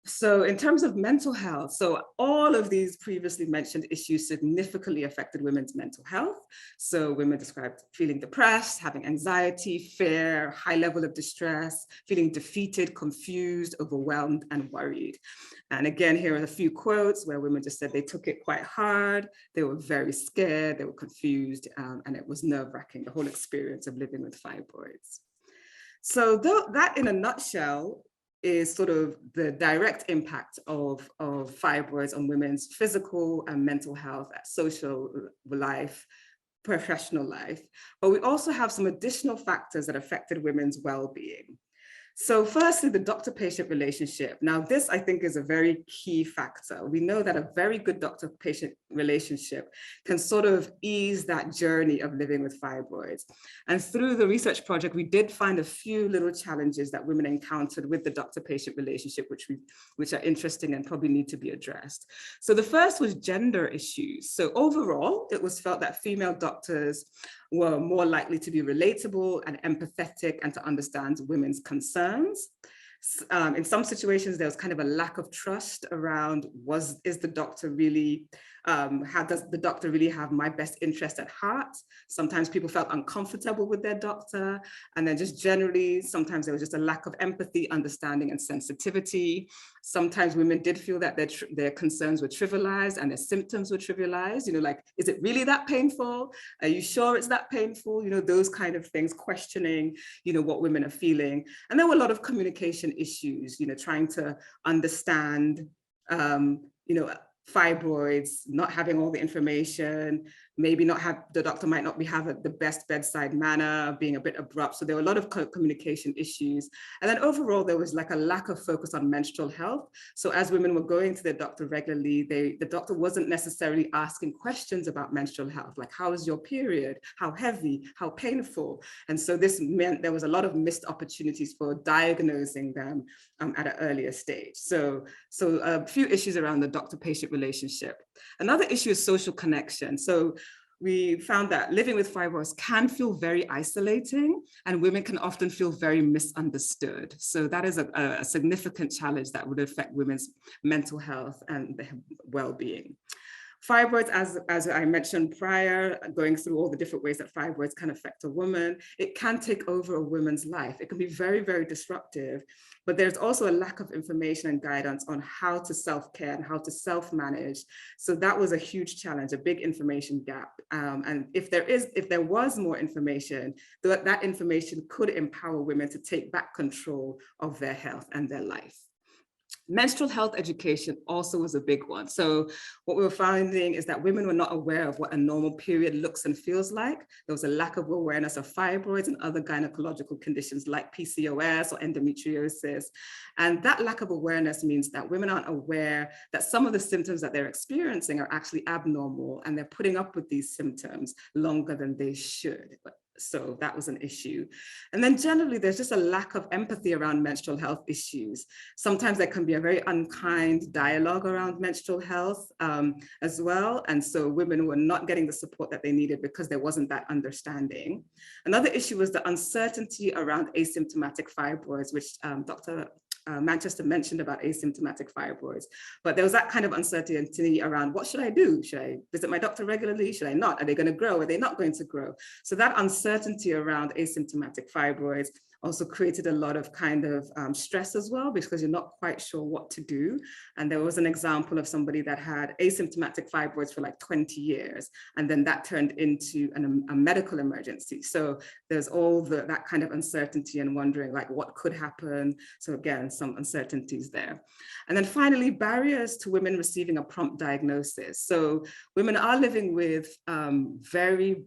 So in terms of mental health, so all of these previously mentioned issues significantly affected women's mental health. So women described feeling depressed, having anxiety, fear, high level of distress, feeling defeated, confused, overwhelmed, and worried. And again, here are a few quotes where women just said they took it quite hard, they were very scared, they were confused, and it was nerve-wracking, the whole experience of living with fibroids. So that in a nutshell is sort of the direct impact of fibroids on women's physical and mental health, social life, professional life. But we also have some additional factors that affected women's well-being. So firstly, the doctor-patient relationship. Now, this, I think, is a very key factor. We know that a very good doctor-patient relationship can sort of ease that journey of living with fibroids. And through the research project, we did find a few little challenges that women encountered with the doctor-patient relationship, which are interesting and probably need to be addressed. So the first was gender issues. So overall, it was felt that female doctors were more likely to be relatable and empathetic and to understand women's concerns. In some situations, there was kind of a lack of trust around, is the doctor really, how does the doctor really have my best interest at heart? Sometimes people felt uncomfortable with their doctor. And then just generally, sometimes there was just a lack of empathy, understanding, and sensitivity. Sometimes women did feel that their concerns were trivialized and their symptoms were trivialized. You know, like, is it really that painful? Are you sure it's that painful? You know, those kind of things, questioning, you know, what women are feeling. And there were a lot of communication issues, you know, trying to understand, you know, fibroids, not having all the information, maybe the doctor might not have the best bedside manner, being a bit abrupt. So there were a lot of communication issues. And then overall, there was like a lack of focus on menstrual health. So as women were going to their doctor regularly, the doctor wasn't necessarily asking questions about menstrual health, like, how is your period? How heavy? How painful? And so this meant there was a lot of missed opportunities for diagnosing them at an earlier stage. So a few issues around the doctor-patient relationship. Another issue is social connection. So we found that living with fibroids can feel very isolating, and women can often feel very misunderstood. So that is a significant challenge that would affect women's mental health and their well-being. Fibroids, as I mentioned prior, going through all the different ways that fibroids can affect a woman, it can take over a woman's life. It can be very, very disruptive, but there's also a lack of information and guidance on how to self-care and how to self-manage. So that was a huge challenge, a big information gap. And if there was more information, that information could empower women to take back control of their health and their life. Menstrual health education also was a big one. So what we were finding is that women were not aware of what a normal period looks and feels like. There was a lack of awareness of fibroids and other gynecological conditions like PCOS or endometriosis. And that lack of awareness means that women aren't aware that some of the symptoms that they're experiencing are actually abnormal, and they're putting up with these symptoms longer than they should. So that was an issue. And then generally, there's just a lack of empathy around menstrual health issues. Sometimes there can be a very unkind dialogue around menstrual health as well. And so women were not getting the support that they needed because there wasn't that understanding. Another issue was the uncertainty around asymptomatic fibroids, which Dr. Manchester mentioned about asymptomatic fibroids, but there was that kind of uncertainty around, what should I do? Should I visit my doctor regularly? Should I not? Are they going to grow? Are they not going to grow? So that uncertainty around asymptomatic fibroids also created a lot of kind of stress as well, because you're not quite sure what to do. And there was an example of somebody that had asymptomatic fibroids for like 20 years, and then that turned into a medical emergency. So there's all that kind of uncertainty and wondering like what could happen. So again, some uncertainties there. And then finally, barriers to women receiving a prompt diagnosis. So women are living with very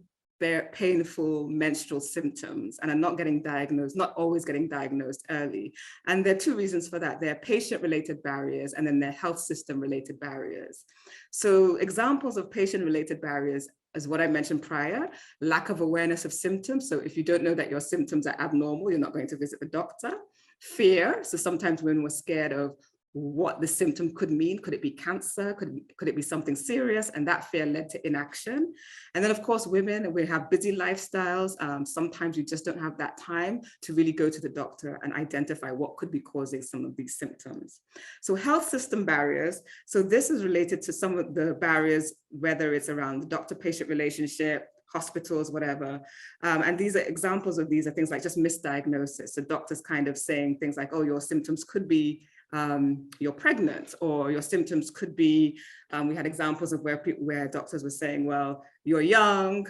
painful menstrual symptoms and are not getting diagnosed, not always getting diagnosed early. And there are two reasons for that. There are patient-related barriers, and then there are health system-related barriers. So examples of patient-related barriers is what I mentioned prior: lack of awareness of symptoms. So if you don't know that your symptoms are abnormal, you're not going to visit the doctor. Fear. So sometimes women were scared of what the symptom could mean. Could it be cancer? Could it be something serious? And that fear led to inaction. And then of course, women, we have busy lifestyles. Sometimes you just don't have that time to really go to the doctor and identify what could be causing some of these symptoms. So health system barriers. So this is related to some of the barriers, whether it's around the doctor-patient relationship, hospitals, whatever. And these are examples of these are things like just misdiagnosis. So doctors kind of saying things like, oh, your symptoms could be you're pregnant, or your symptoms could be, we had examples of where doctors were saying, well, you're young,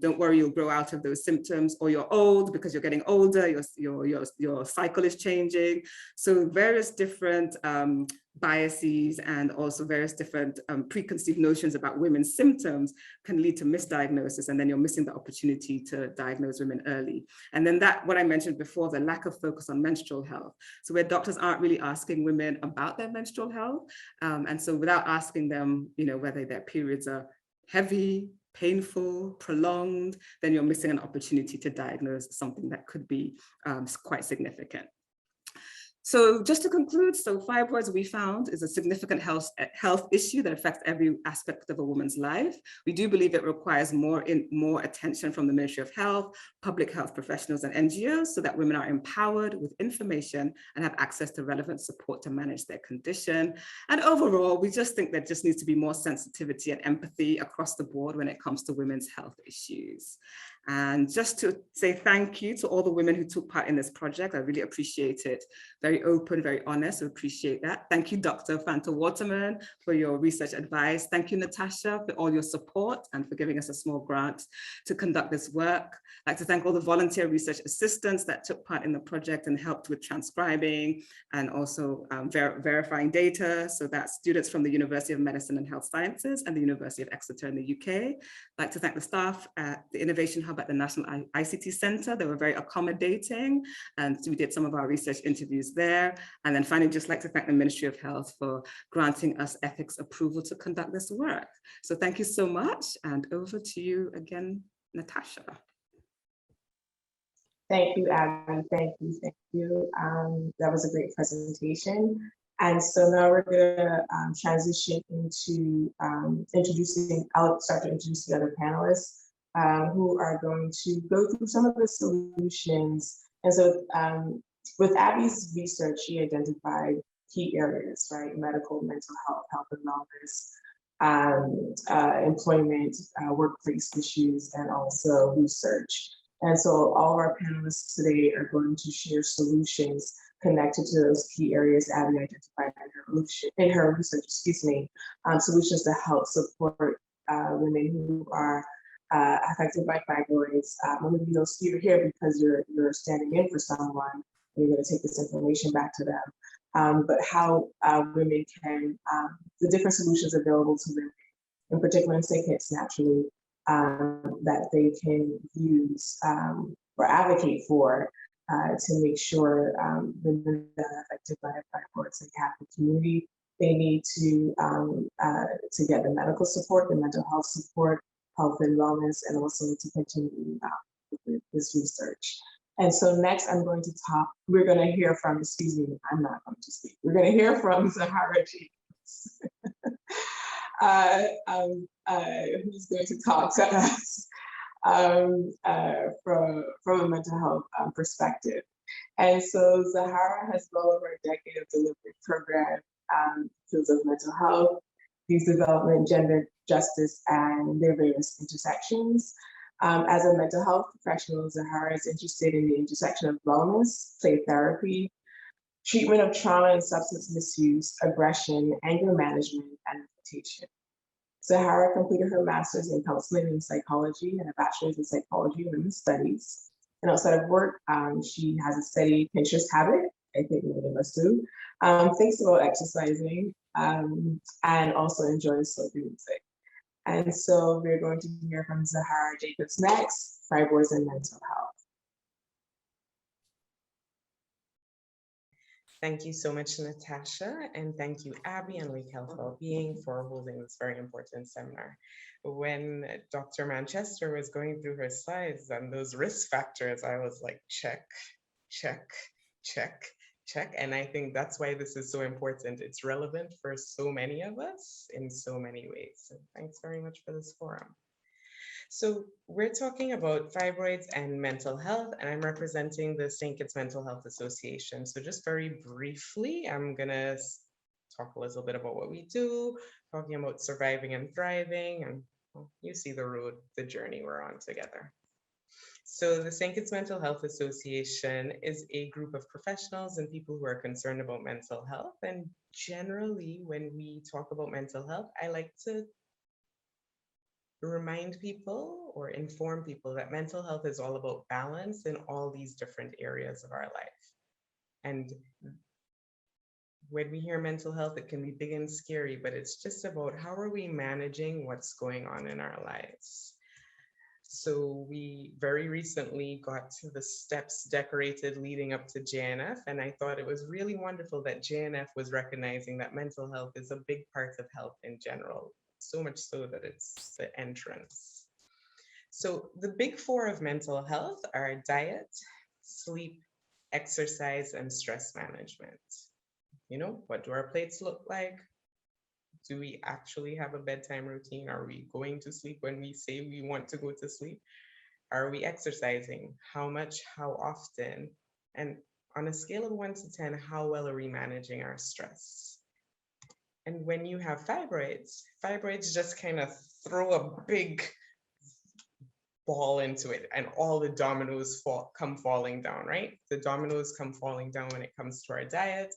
don't worry, you'll grow out of those symptoms, or you're old because you're getting older, your cycle is changing. So various different biases and also various different preconceived notions about women's symptoms can lead to misdiagnosis, and then you're missing the opportunity to diagnose women early. And then that, what I mentioned before, the lack of focus on menstrual health. So where doctors aren't really asking women about their menstrual health, and so without asking them, whether their periods are heavy, painful, prolonged, then you're missing an opportunity to diagnose something that could be quite significant. So just to conclude, so fibroids, we found, is a significant health issue that affects every aspect of a woman's life. We do believe it requires more attention from the Ministry of Health, public health professionals and NGOs, so that women are empowered with information and have access to relevant support to manage their condition. And overall, we just think there just needs to be more sensitivity and empathy across the board when it comes to women's health issues. And just to say thank you to all the women who took part in this project. I really appreciate it. Very open, very honest. We appreciate that. Thank you, Dr. Fanta Waterman, for your research advice. Thank you, Natasha, for all your support and for giving us a small grant to conduct this work. I'd like to thank all the volunteer research assistants that took part in the project and helped with transcribing and also verifying data. So that's students from the University of Medicine and Health Sciences and the University of Exeter in the UK. I'd like to thank the staff at the Innovation Hub at the National ICT Centre. They were very accommodating, and so we did some of our research interviews there. And then finally, just like to thank the Ministry of Health for granting us ethics approval to conduct this work. So thank you so much, and over to you again, Natasha. Thank you, Abby. Thank you. That was a great presentation. And so now we're going to transition into I'll start to introduce the other panelists who are going to go through some of the solutions. And so with Abby's research, she identified key areas, right? Medical, mental health, health and wellness, employment, workplace issues, and also research. And so all of our panelists today are going to share solutions connected to those key areas Abby identified in her research, solutions to help support women who are affected by fibroids. Many of you you're here because you're standing in for someone, and you're going to take this information back to them. But how women can, the different solutions available to women, in particular in sick hits naturally, that they can use or advocate for to make sure women that are affected by fibroids and have the community they need to get the medical support, the mental health support, health and wellness, and also to continue with this research. And so next we're going to hear from, I'm not going to speak. We're going to hear from Zahra James, who's going to talk to us from a mental health perspective. And so Zahra has well over a decade of delivery program fields of mental health, youth development, gender justice, and their various intersections. As a mental health professional, Zahra is interested in the intersection of wellness, play therapy, treatment of trauma and substance misuse, aggression, anger management, and meditation. Zahra completed her master's in counseling and psychology and a bachelor's in psychology and women's studies. And outside of work, she has a steady Pinterest habit, I think many of us do, thinks about exercising, and also enjoys soca music. And so we're going to hear from Zahra Jacobs next, fibroids and mental health. Thank you so much, Natasha, and thank you, Abby and Lee Health and Wellbeing for holding this very important seminar. When Dr. Manchester was going through her slides and those risk factors, I was like, check, check, check, check. And I think that's why this is so important. It's relevant for so many of us in so many ways. So thanks very much for this forum. So we're talking about fibroids and mental health, and I'm representing the St. Kitts Mental Health Association. So just very briefly, I'm gonna talk a little bit about what we do, talking about surviving and thriving, and well, you see the road, the journey we're on together. So the St. Kitts Mental Health Association is a group of professionals and people who are concerned about mental health. And generally, when we talk about mental health, I like to remind people or inform people that mental health is all about balance in all these different areas of our life. And when we hear mental health, it can be big and scary, but it's just about how are we managing what's going on in our lives. So we very recently got to the steps decorated leading up to JNF, and I thought it was really wonderful that JNF was recognizing that mental health is a big part of health in general, so much so that it's the entrance. So the big four of mental health are diet, sleep, exercise, and stress management. You know, what do our plates look like? Do we actually have a bedtime routine? Are we going to sleep when we say we want to go to sleep? Are we exercising? How much? How often? And on a scale of 1 to 10, how well are we managing our stress? And when you have fibroids just kind of throw a big ball into it and all the dominoes come falling down, right? The dominoes come falling down when it comes to our diet,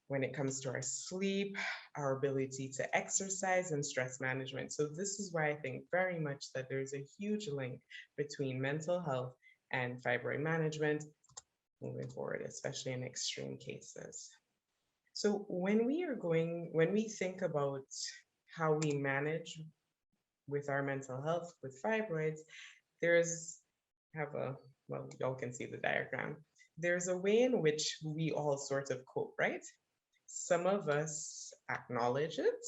when it comes to our sleep, our ability to exercise, and stress management. So this is why I think very much that there's a huge link between mental health and fibroid management moving forward, especially in extreme cases. So when we think about how we manage with our mental health with fibroids, well, y'all can see the diagram. There's a way in which we all sort of cope, right? Some of us acknowledge it.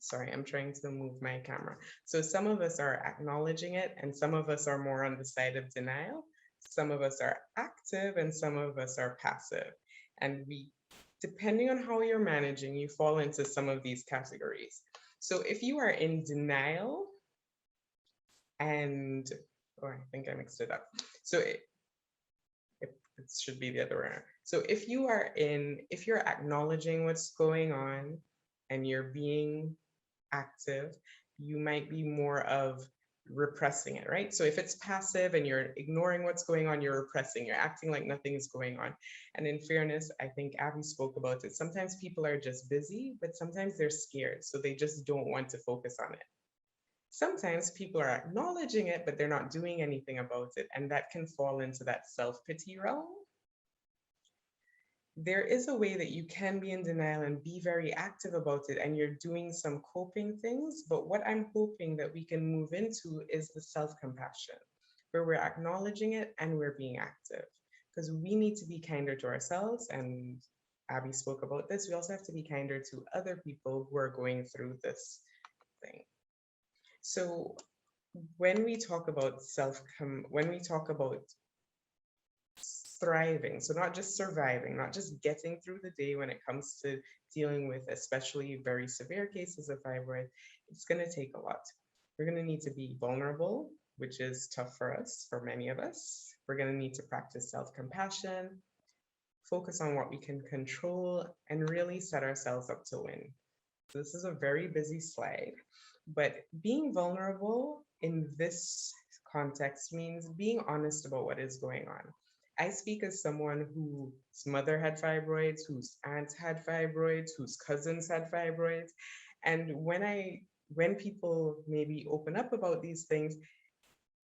Sorry, I'm trying to move my camera. So some of us are acknowledging it, and some of us are more on the side of denial. Some of us are active, and some of us are passive. And depending on how you're managing, you fall into some of these categories. So if you are in denial, I think I mixed it up. So it should be the other way around. So if you're acknowledging what's going on and you're being active, you might be more of repressing it, right? So if it's passive and you're ignoring what's going on, you're repressing, you're acting like nothing is going on. And in fairness, I think Abby spoke about it. Sometimes people are just busy, but sometimes they're scared, so they just don't want to focus on it. Sometimes people are acknowledging it, but they're not doing anything about it. And that can fall into that self-pity realm. There is a way that you can be in denial and be very active about it, and you're doing some coping things. But what I'm hoping that we can move into is the self-compassion, where we're acknowledging it and we're being active. Because we need to be kinder to ourselves, and Abby spoke about this. We also have to be kinder to other people who are going through this thing. So when we talk about thriving, so not just surviving, not just getting through the day when it comes to dealing with especially very severe cases of fibroid, it's going to take a lot. We're going to need to be vulnerable, which is tough for us, for many of us. We're going to need to practice self-compassion, focus on what we can control, and really set ourselves up to win. So this is a very busy slide, but being vulnerable in this context means being honest about what is going on. I speak as someone whose mother had fibroids, whose aunt had fibroids, whose cousins had fibroids. And when people maybe open up about these things,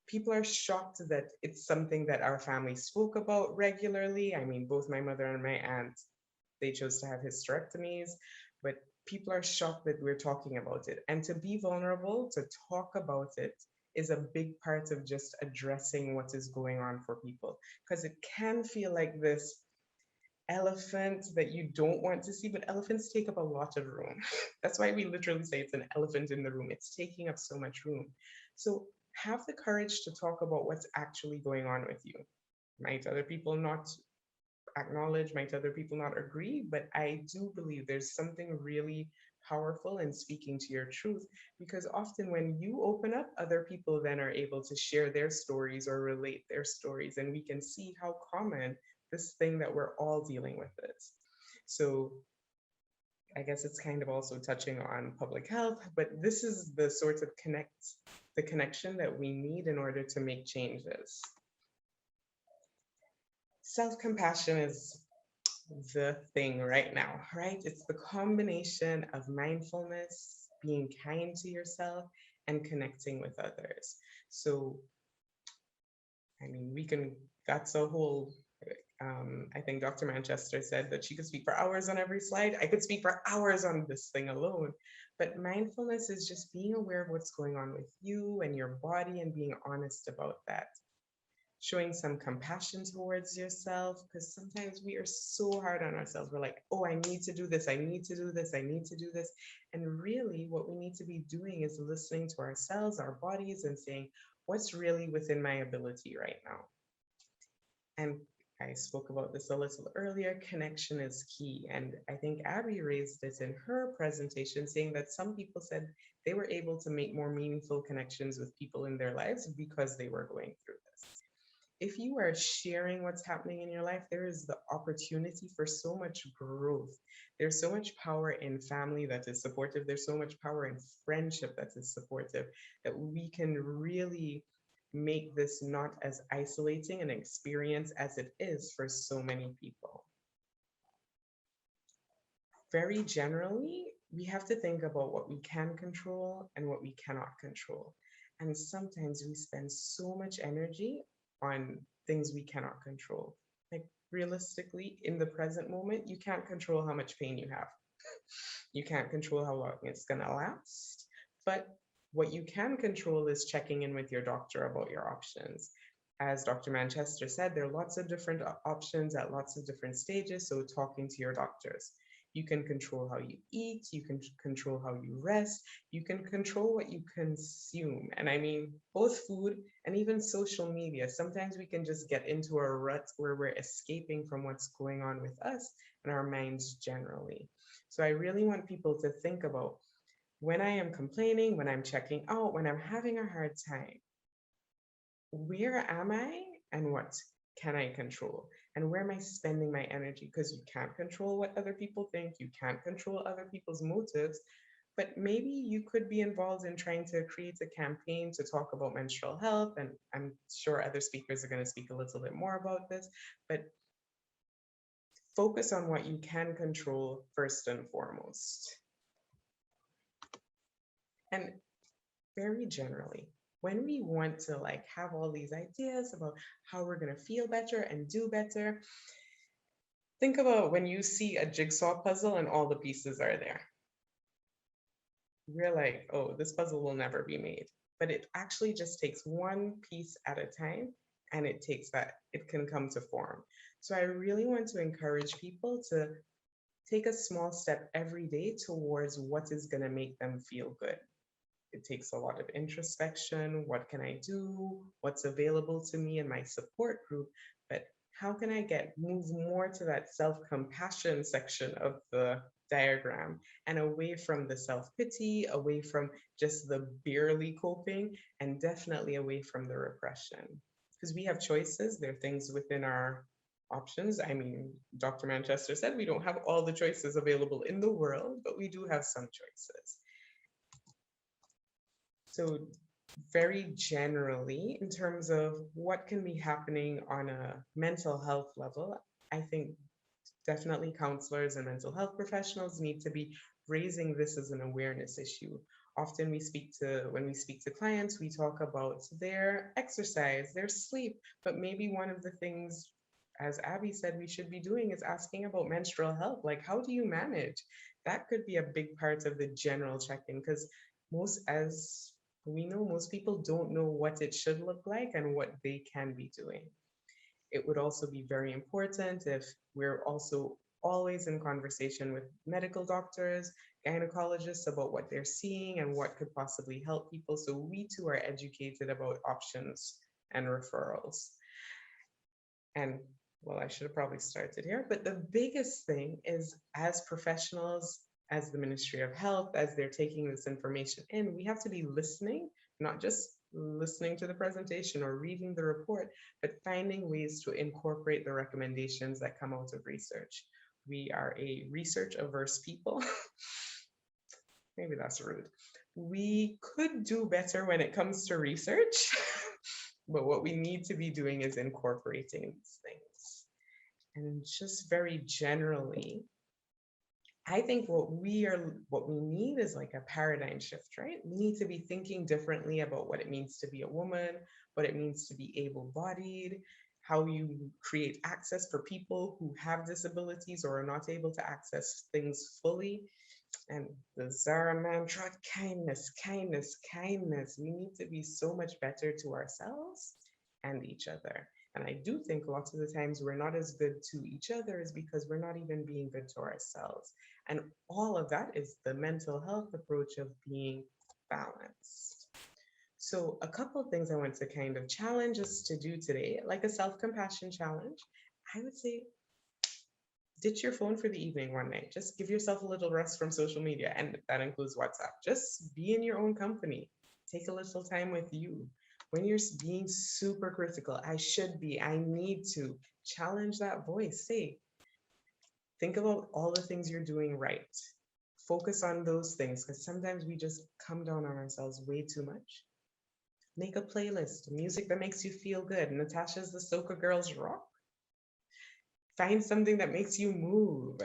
people are shocked that it's something that our family spoke about regularly. I mean, both my mother and my aunt, they chose to have hysterectomies, but people are shocked that we're talking about it. And to be vulnerable, to talk about it, is a big part of just addressing what is going on for people, because it can feel like this elephant that you don't want to see, but elephants take up a lot of room. That's why we literally say it's an elephant in the room. It's taking up so much room. So have the courage to talk about what's actually going on with you. Might other people not acknowledge, might other people not agree, but I do believe there's something really powerful in speaking to your truth, because often when you open up, other people then are able to share their stories or relate their stories, and we can see how common this thing that we're all dealing with is. So I guess it's kind of also touching on public health, but this is the sort of connection that we need in order to make changes. Self-compassion is the thing right now, right? It's the combination of mindfulness, being kind to yourself, and connecting with others. So, I mean, that's a whole, I think Dr. Manchester said that she could speak for hours on every slide. I could speak for hours on this thing alone. But mindfulness is just being aware of what's going on with you and your body and being honest about that. Showing some compassion towards yourself, because sometimes we are so hard on ourselves. We're like, oh, I need to do this, I need to do this, I need to do this. And really what we need to be doing is listening to ourselves, our bodies, and saying, what's really within my ability right now? And I spoke about this a little earlier, connection is key. And I think Abby raised this in her presentation, saying that some people said they were able to make more meaningful connections with people in their lives because they were going through this. If you are sharing what's happening in your life, there is the opportunity for so much growth. There's so much power in family that is supportive. There's so much power in friendship that is supportive, that we can really make this not as isolating an experience as it is for so many people. Very generally, we have to think about what we can control and what we cannot control. And sometimes we spend so much energy on things we cannot control. Like realistically, in the present moment, you can't control how much pain you have. You can't control how long it's gonna last. But what you can control is checking in with your doctor about your options. As Dr. Manchester said, there are lots of different options at lots of different stages, so talking to your doctors. You can control how you eat, you can control how you rest, you can control what you consume. And I mean, both food and even social media. Sometimes we can just get into a rut where we're escaping from what's going on with us and our minds generally. So I really want people to think about, when I am complaining, when I'm checking out, when I'm having a hard time, where am I and what can I control? And where am I spending my energy? Because you can't control what other people think, you can't control other people's motives, but maybe you could be involved in trying to create a campaign to talk about menstrual health. And I'm sure other speakers are going to speak a little bit more about this, but focus on what you can control first and foremost. And very generally, when we want to like have all these ideas about how we're going to feel better and do better, think about when you see a jigsaw puzzle and all the pieces are there. We're like, oh, this puzzle will never be made. But it actually just takes one piece at a time, and it can come to form. So I really want to encourage people to take a small step every day towards what is going to make them feel good. It takes a lot of introspection. What can I do? What's available to me in my support group? But how can I move more to that self-compassion section of the diagram and away from the self-pity, away from just the barely coping, and definitely away from the repression? Because we have choices. There are things within our options. I mean, Dr. Manchester said we don't have all the choices available in the world, but we do have some choices. So very generally, in terms of what can be happening on a mental health level, I think definitely counselors and mental health professionals need to be raising this as an awareness issue. Often when we speak to clients, we talk about their exercise, their sleep, but maybe one of the things, as Abby said, we should be doing is asking about menstrual health. Like, how do you manage? That could be a big part of the general check-in, because as we know, most people don't know what it should look like and what they can be doing. It would also be very important if we're also always in conversation with medical doctors, gynecologists about what they're seeing and what could possibly help people, so we too are educated about options and referrals. And well, I should have probably started here, but the biggest thing is, as professionals, as the Ministry of Health, as they're taking this information in, we have to be listening, not just listening to the presentation or reading the report, but finding ways to incorporate the recommendations that come out of research. We are a research averse people. Maybe that's rude. We could do better when it comes to research, but what we need to be doing is incorporating these things. And just very generally, I think what we need is like a paradigm shift, right? We need to be thinking differently about what it means to be a woman, what it means to be able-bodied, how you create access for people who have disabilities or are not able to access things fully. And the Zahra mantra, kindness, kindness, kindness. We need to be so much better to ourselves and each other. And I do think lots of the times we're not as good to each other is because we're not even being good to ourselves. And all of that is the mental health approach of being balanced. So a couple of things I want to kind of challenge us to do today, like a self-compassion challenge. I would say, ditch your phone for the evening one night. Just give yourself a little rest from social media. And that includes WhatsApp. Just be in your own company. Take a little time with you. When you're being super critical, I should be, I need to, challenge that voice. Say, think about all the things you're doing right. Focus on those things, because sometimes we just come down on ourselves way too much. Make a playlist, music that makes you feel good. Natasha's the Soca Girls Rock. Find something that makes you move.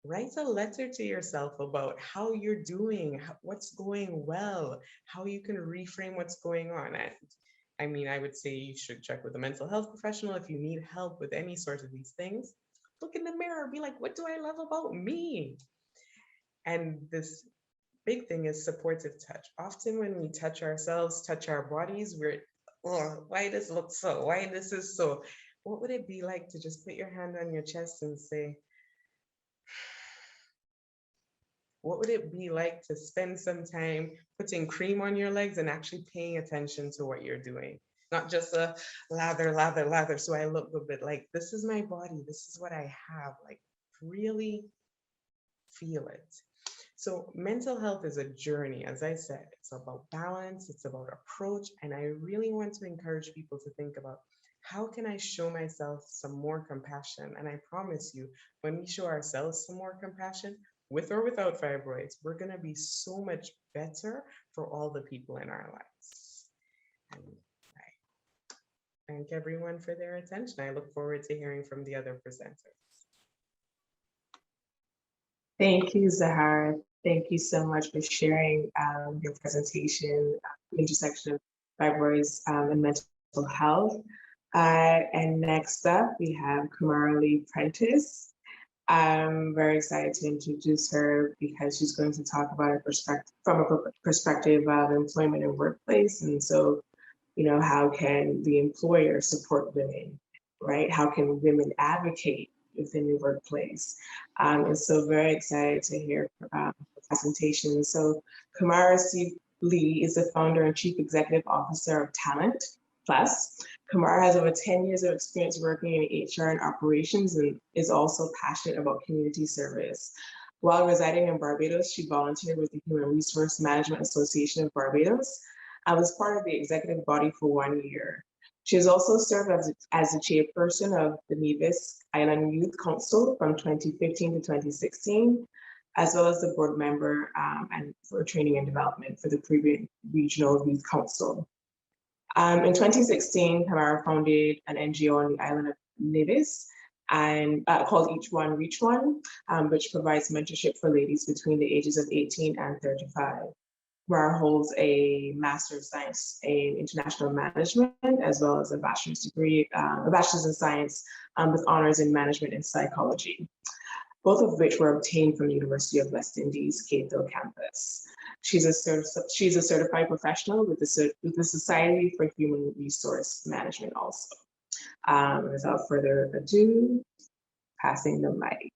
Write a letter to yourself about how you're doing, what's going well, how you can reframe what's going on. And I mean, I would say you should check with a mental health professional if you need help with any sort of these things. Look in the mirror, be like, what do I love about me? And this big thing is supportive touch. Often when we touch ourselves, touch our bodies, we're, oh, why does it look so? Why this is so? What would it be like to just put your hand on your chest and say, what would it be like to spend some time putting cream on your legs and actually paying attention to what you're doing? Not just a lather, lather, lather, so I look good, but like, this is my body, this is what I have, like really feel it. So mental health is a journey, as I said. It's about balance, it's about approach, and I really want to encourage people to think about, how can I show myself some more compassion? And I promise you, when we show ourselves some more compassion, with or without fibroids, we're gonna be so much better for all the people in our lives. And I thank everyone for their attention. I look forward to hearing from the other presenters. Thank you, Zahra. Thank you so much for sharing your presentation, the intersection of fibroids and mental health. And next up, we have Camara Lee-Prentice. I'm very excited to introduce her because she's going to talk about from a perspective of employment and workplace. And so, you know, how can the employer support women, right? How can women advocate within the workplace? And so very excited to hear the presentation. So Camara Lee is the founder and chief executive officer of Talent Plus. Camara has over 10 years of experience working in HR and operations and is also passionate about community service. While residing in Barbados, she volunteered with the Human Resource Management Association of Barbados and was part of the executive body for 1 year. She has also served as the chairperson of the Nevis Island Youth Council from 2015 to 2016, as well as the board member and for training and development for the Caribbean Regional Youth Council. In 2016, Camara founded an NGO on the island of Nevis and called Each One Reach One, which provides mentorship for ladies between the ages of 18 and 35. Camara holds a Master of Science in International Management, as well as a bachelor's degree, a bachelor's in science with honors in management and psychology, both of which were obtained from the University of West Indies, Cape Hill campus. She's a certified professional with the Society for Human Resource Management also. Without further ado, passing the mic.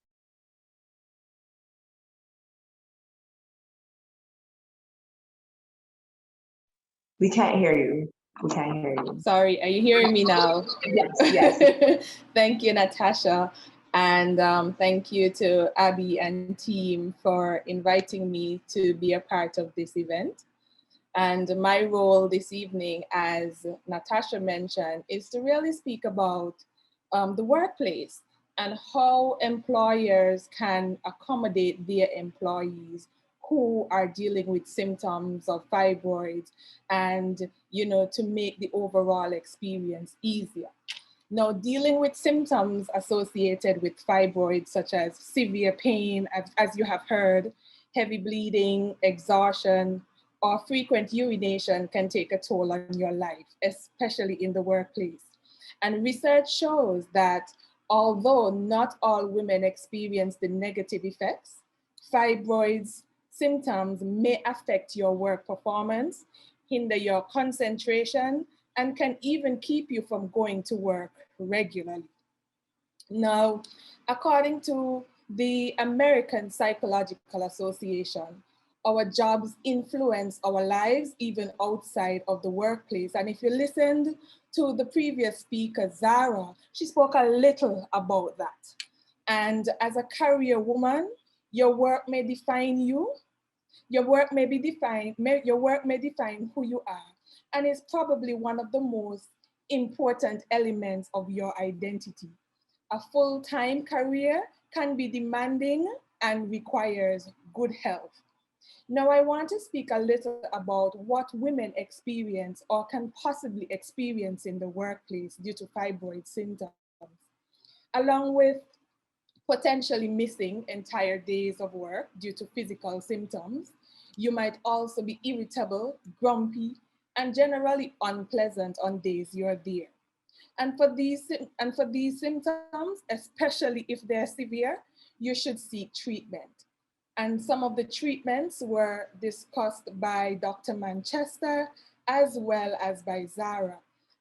We can't hear you. We can't hear you. Sorry, are you hearing me now? Yes, yes. Thank you, Natasha. And thank you to Abby and team for inviting me to be a part of this event. And my role this evening, as Natasha mentioned, is to really speak about the workplace and how employers can accommodate their employees who are dealing with symptoms of fibroids and, to make the overall experience easier. Now, dealing with symptoms associated with fibroids, such as severe pain, as you have heard, heavy bleeding, exhaustion, or frequent urination can take a toll on your life, especially in the workplace. And research shows that although not all women experience the negative effects, fibroids symptoms may affect your work performance, hinder your concentration, and can even keep you from going to work regularly. Now, according to the American Psychological Association, our jobs influence our lives even outside of the workplace. And if you listened to the previous speaker, Zahra, she spoke a little about that. And as a career woman, your work may define you. Your work may define who you are, and is probably one of the most important elements of your identity. A full-time career can be demanding and requires good health. Now, I want to speak a little about what women experience or can possibly experience in the workplace due to fibroid symptoms, along with potentially missing entire days of work due to physical symptoms. You might also be irritable, grumpy, and generally unpleasant on days you're there. And for these symptoms, especially if they're severe, you should seek treatment. And some of the treatments were discussed by Dr. Manchester as well as by Zahra.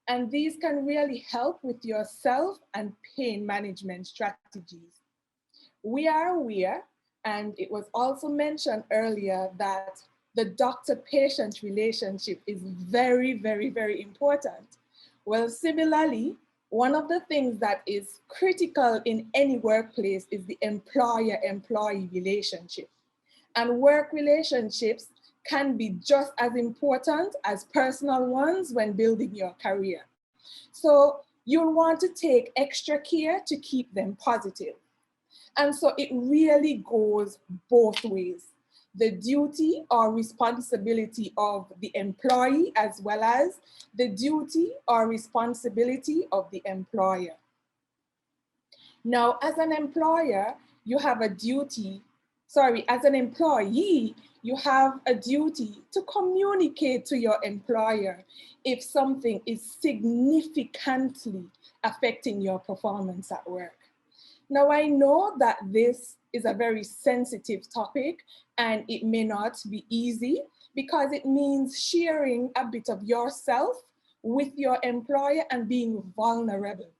And these can really help with your self and pain management strategies. We are aware, and it was also mentioned earlier, that the doctor-patient relationship is very, very, very important. Well, similarly, one of the things that is critical in any workplace is the employer-employee relationship. And work relationships can be just as important as personal ones when building your career. So you'll want to take extra care to keep them positive. And so it really goes both ways. The duty or responsibility of the employee as well as the duty or responsibility of the employer. Now, as an employer, you have a duty, as an employee, you have a duty to communicate to your employer if something is significantly affecting your performance at work. Now, I know that this is a very sensitive topic and it may not be easy because it means sharing a bit of yourself with your employer and being vulnerable.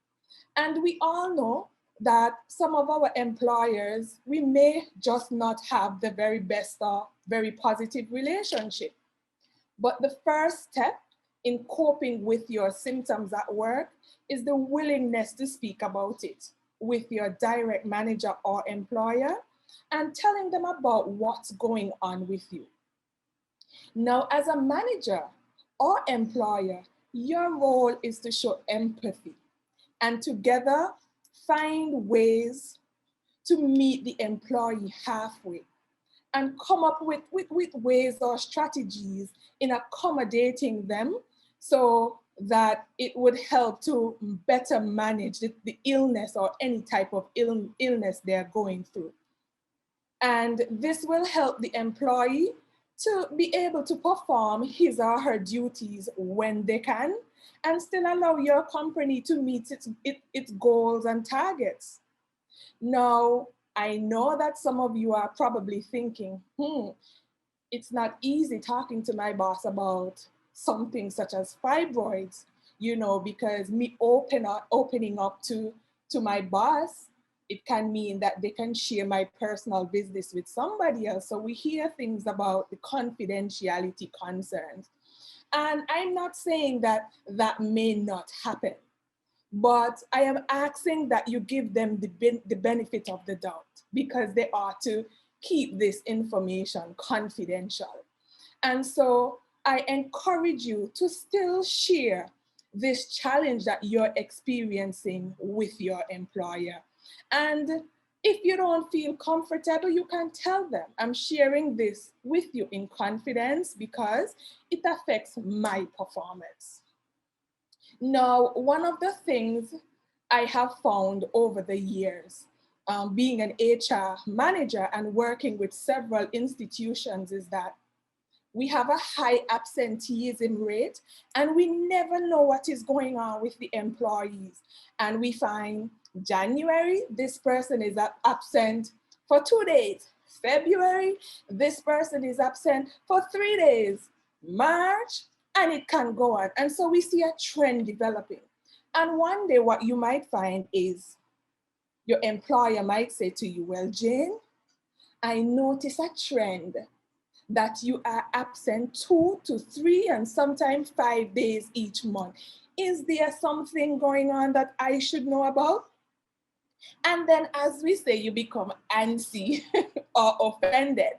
And we all know that some of our employers, we may just not have the very best or very positive relationship. But the first step in coping with your symptoms at work is the willingness to speak about it with your direct manager or employer and telling them about what's going on with you. Now, as a manager or employer, your role is to show empathy and together find ways to meet the employee halfway and come up with ways or strategies in accommodating them so that it would help to better manage the illness or any type of illness they're going through. And this will help the employee to be able to perform his or her duties when they can and still allow your company to meet its goals and targets. Now, I know that some of you are probably thinking, it's not easy talking to my boss about something such as fibroids, because me opening up to my boss, it can mean that they can share my personal business with somebody else. So we hear things about the confidentiality concerns. And I'm not saying that that may not happen, but I am asking that you give them the benefit of the doubt because they are to keep this information confidential. And so I encourage you to still share this challenge that you're experiencing with your employer And if you don't feel comfortable, you can tell them, I'm sharing this with you in confidence because it affects my performance. Now, one of the things I have found over the years, being an HR manager and working with several institutions, is that we have a high absenteeism rate and we never know what is going on with the employees. And we find January, this person is absent for 2 days. February, this person is absent for 3 days. March, and it can go on. And so we see a trend developing. And one day what you might find is your employer might say to you, well, Jane, I notice a trend that you are absent 2 to 3 and sometimes 5 days each month. Is there something going on that I should know about? And then, as we say, you become antsy or offended.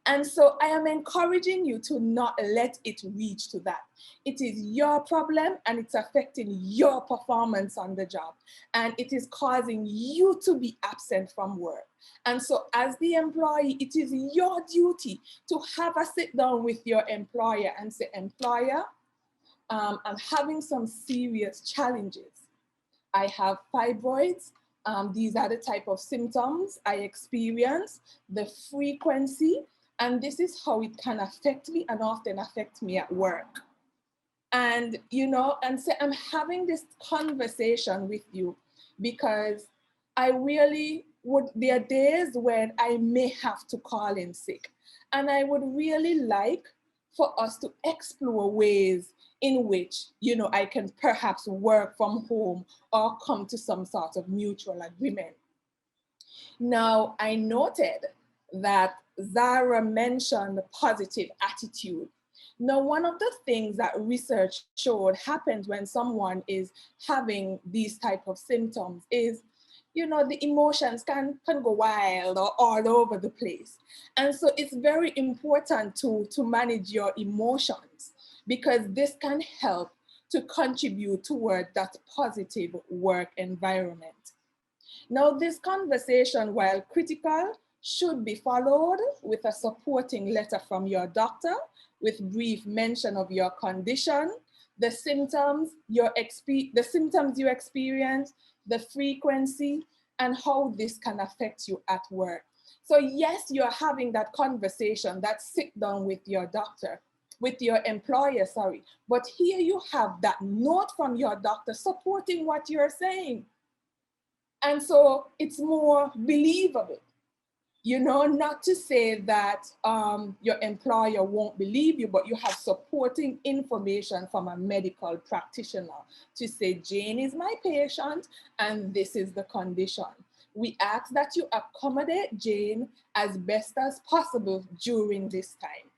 And so I am encouraging you to not let it reach to that. It is your problem and it's affecting your performance on the job. And it is causing you to be absent from work. And so as the employee, it is your duty to have a sit down with your employer and say, employer, I'm having some serious challenges. I have fibroids. These are the type of symptoms I experience, the frequency, and this is how it can affect me and often affect me at work. And, and say, I'm having this conversation with you because I really there are days when I may have to call in sick. And I would really like for us to explore ways in which, I can perhaps work from home or come to some sort of mutual agreement. Now, I noted that Zahra mentioned positive attitude. Now, one of the things that research showed happens when someone is having these type of symptoms is, the emotions can go wild or all over the place. And so it's very important to manage your emotions because this can help to contribute toward that positive work environment. Now, this conversation, while critical, should be followed with a supporting letter from your doctor with brief mention of your condition, the symptoms you experience, the frequency, and how this can affect you at work. So yes, you're having that conversation, that sit down with your doctor, with your employer, but here you have that note from your doctor supporting what you're saying. And so it's more believable, not to say that your employer won't believe you, but you have supporting information from a medical practitioner to say, Jane is my patient and this is the condition. We ask that you accommodate Jane as best as possible during this time.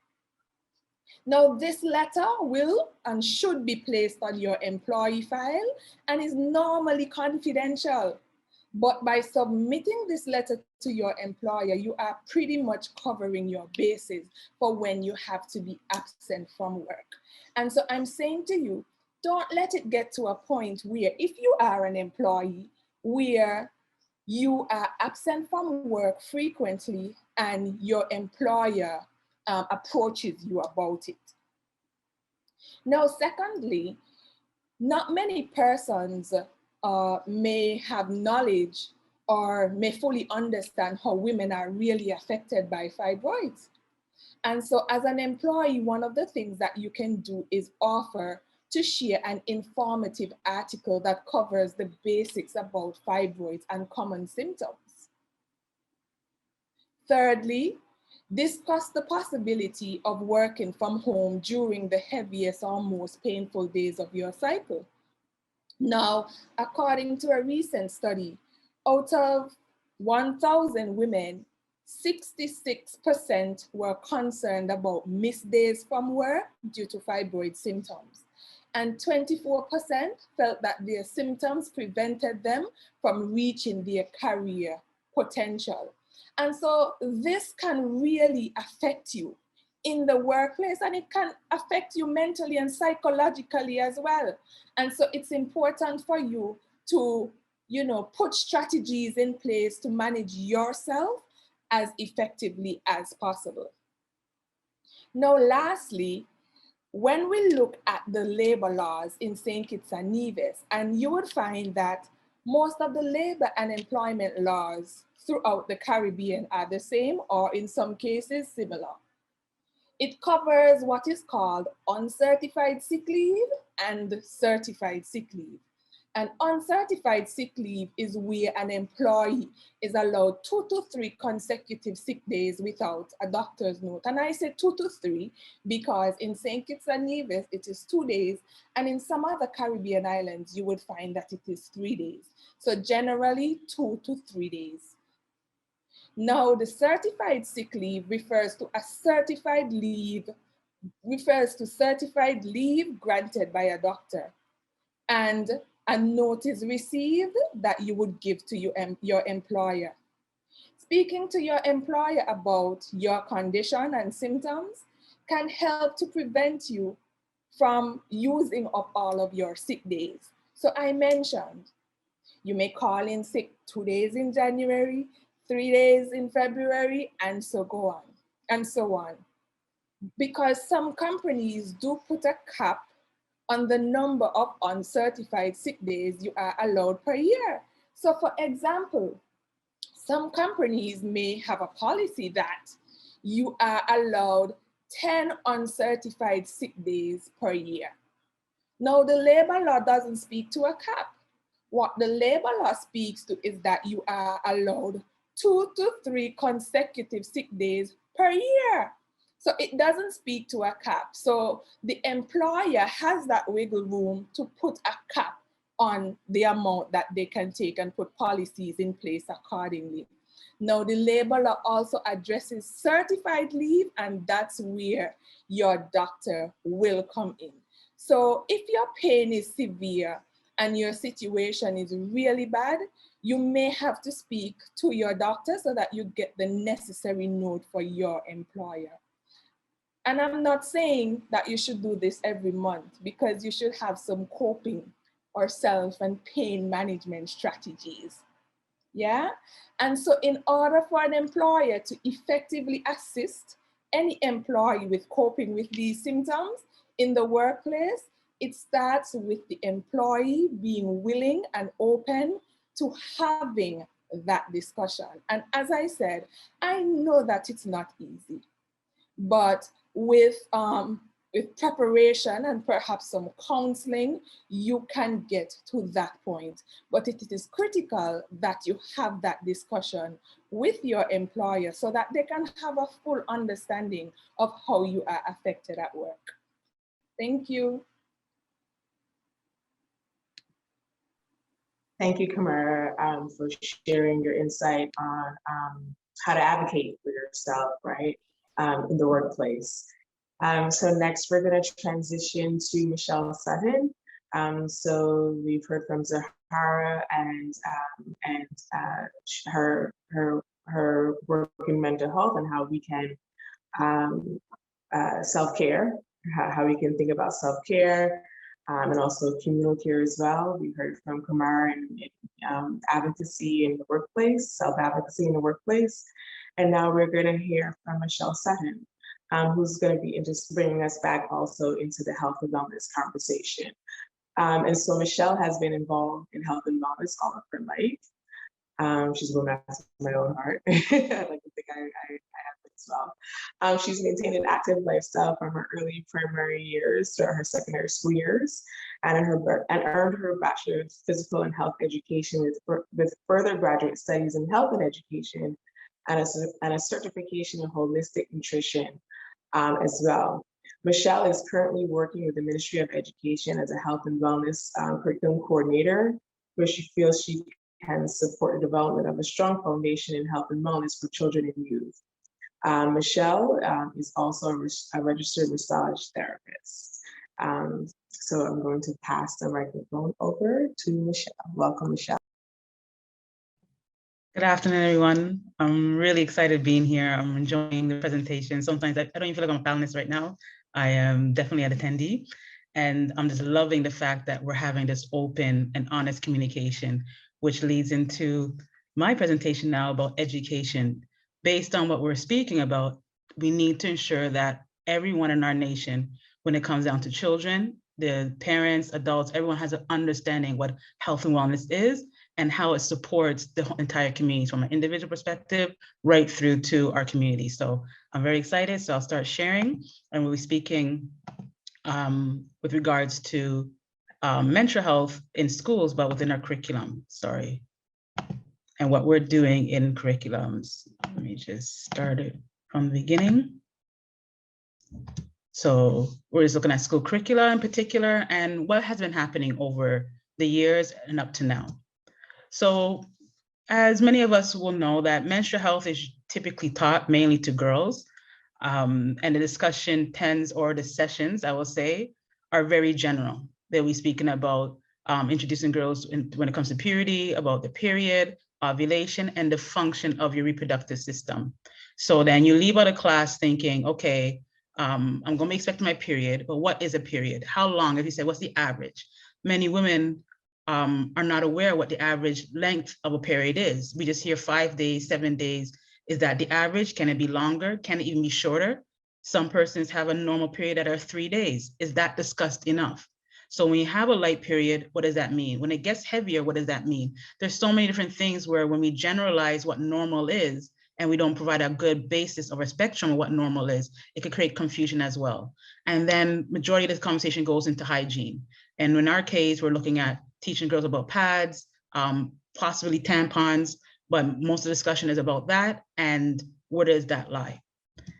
Now, this letter will and should be placed on your employee file and is normally confidential. But by submitting this letter to your employer, you are pretty much covering your bases for when you have to be absent from work. And so I'm saying to you, don't let it get to a point where if you are an employee where you are absent from work frequently and your employer approaches you about it. Now, secondly, not many persons may have knowledge or may fully understand how women are really affected by fibroids. And so as an employee, one of the things that you can do is offer to share an informative article that covers the basics about fibroids and common symptoms. Thirdly, discuss the possibility of working from home during the heaviest or most painful days of your cycle. Now, according to a recent study, out of 1,000 women, 66% were concerned about missed days from work due to fibroid symptoms. And 24% felt that their symptoms prevented them from reaching their career potential. And so this can really affect you in the workplace, and it can affect you mentally and psychologically as well. And so it's important for you to put strategies in place to manage yourself as effectively as possible. Now, lastly, when we look at the labor laws in St. Kitts and Nevis, and you would find that most of the labor and employment laws throughout the Caribbean are the same, or in some cases similar. It covers what is called uncertified sick leave and certified sick leave. And uncertified sick leave is where an employee is allowed 2 to 3 consecutive sick days without a doctor's note. And I say 2 to 3 because in St. Kitts and Nevis, it is 2 days. And in some other Caribbean islands, you would find that it is 3 days. So generally 2 to 3 days. Now, the certified sick leave refers to certified leave granted by a doctor, and a notice received that you would give to your employer. Speaking to your employer about your condition and symptoms can help to prevent you from using up all of your sick days. So I mentioned, you may call in sick 2 days in January, 3 days in February, and so on. Because some companies do put a cap on the number of uncertified sick days you are allowed per year. So for example, some companies may have a policy that you are allowed 10 uncertified sick days per year. Now, the labor law doesn't speak to a cap. What the labor law speaks to is that you are allowed 2 to 3 consecutive sick days per year. So it doesn't speak to a cap. So the employer has that wiggle room to put a cap on the amount that they can take and put policies in place accordingly. Now, the labor law also addresses certified leave, and that's where your doctor will come in. So if your pain is severe and your situation is really bad, you may have to speak to your doctor so that you get the necessary note for your employer. And I'm not saying that you should do this every month, because you should have some coping or self and pain management strategies. Yeah? And so in order for an employer to effectively assist any employee with coping with these symptoms in the workplace, it starts with the employee being willing and open to having that discussion. And as I said, I know that it's not easy, but with preparation and perhaps some counseling, you can get to that point. But it is critical that you have that discussion with your employer so that they can have a full understanding of how you are affected at work. Thank you. Thank you, Camara, for sharing your insight on how to advocate for yourself, right, in the workplace. So next, we're going to transition to Michelle Sutton. So we've heard from Zahra and her work in mental health and how we can self-care, how we can think about self-care. And also communal care as well. We heard from Camara and advocacy in the workplace, self-advocacy in the workplace. And now we're going to hear from Michelle Sutton, who's going to be just bringing us back also into the health and wellness conversation. And so Michelle has been involved in health and wellness all of her life. She's a woman after my own heart. I like to think I have it as well. She's maintained an active lifestyle from her early primary years to her secondary school years, and earned her bachelor's of physical and health education with further graduate studies in health and education, and a certification in holistic nutrition as well. Michelle is currently working with the Ministry of Education as a health and wellness curriculum coordinator, where she feels she can support the development of a strong foundation in health and wellness for children and youth. Michelle is also a registered massage therapist. So I'm going to pass the microphone over to Michelle. Welcome, Michelle. Good afternoon, everyone. I'm really excited being here. I'm enjoying the presentation. Sometimes I don't even feel like I'm a panelist right now. I am definitely an attendee. And I'm just loving the fact that we're having this open and honest communication which leads into my presentation now about education. Based on what we're speaking about, we need to ensure that everyone in our nation, when it comes down to children, the parents, adults, everyone has an understanding what health and wellness is and how it supports the entire community from an individual perspective right through to our community. So I'm very excited. So I'll start sharing, and we'll be speaking with regards to menstrual health in schools, but within our curriculum, sorry, and what we're doing in curriculums. Let me just start it from the beginning. So we're just looking at school curricula in particular and what has been happening over the years and up to now. So as many of us will know that menstrual health is typically taught mainly to girls, and the discussion tends, or the sessions, I will say, are very general. They'll be speaking about introducing girls when it comes to puberty, about the period, ovulation, and the function of your reproductive system. So then you leave out of class thinking, okay, I'm going to be expecting my period, but what is a period? How long? If you say, what's the average? Many women are not aware what the average length of a period is. We just hear 5 days, 7 days. Is that the average? Can it be longer? Can it even be shorter? Some persons have a normal period that are 3 days. Is that discussed enough? So when you have a light period, what does that mean? When it gets heavier, what does that mean? There's so many different things where when we generalize what normal is, and we don't provide a good basis or a spectrum of what normal is, it could create confusion as well. And then majority of this conversation goes into hygiene. And in our case, we're looking at teaching girls about pads, possibly tampons, but most of the discussion is about that and where does that lie?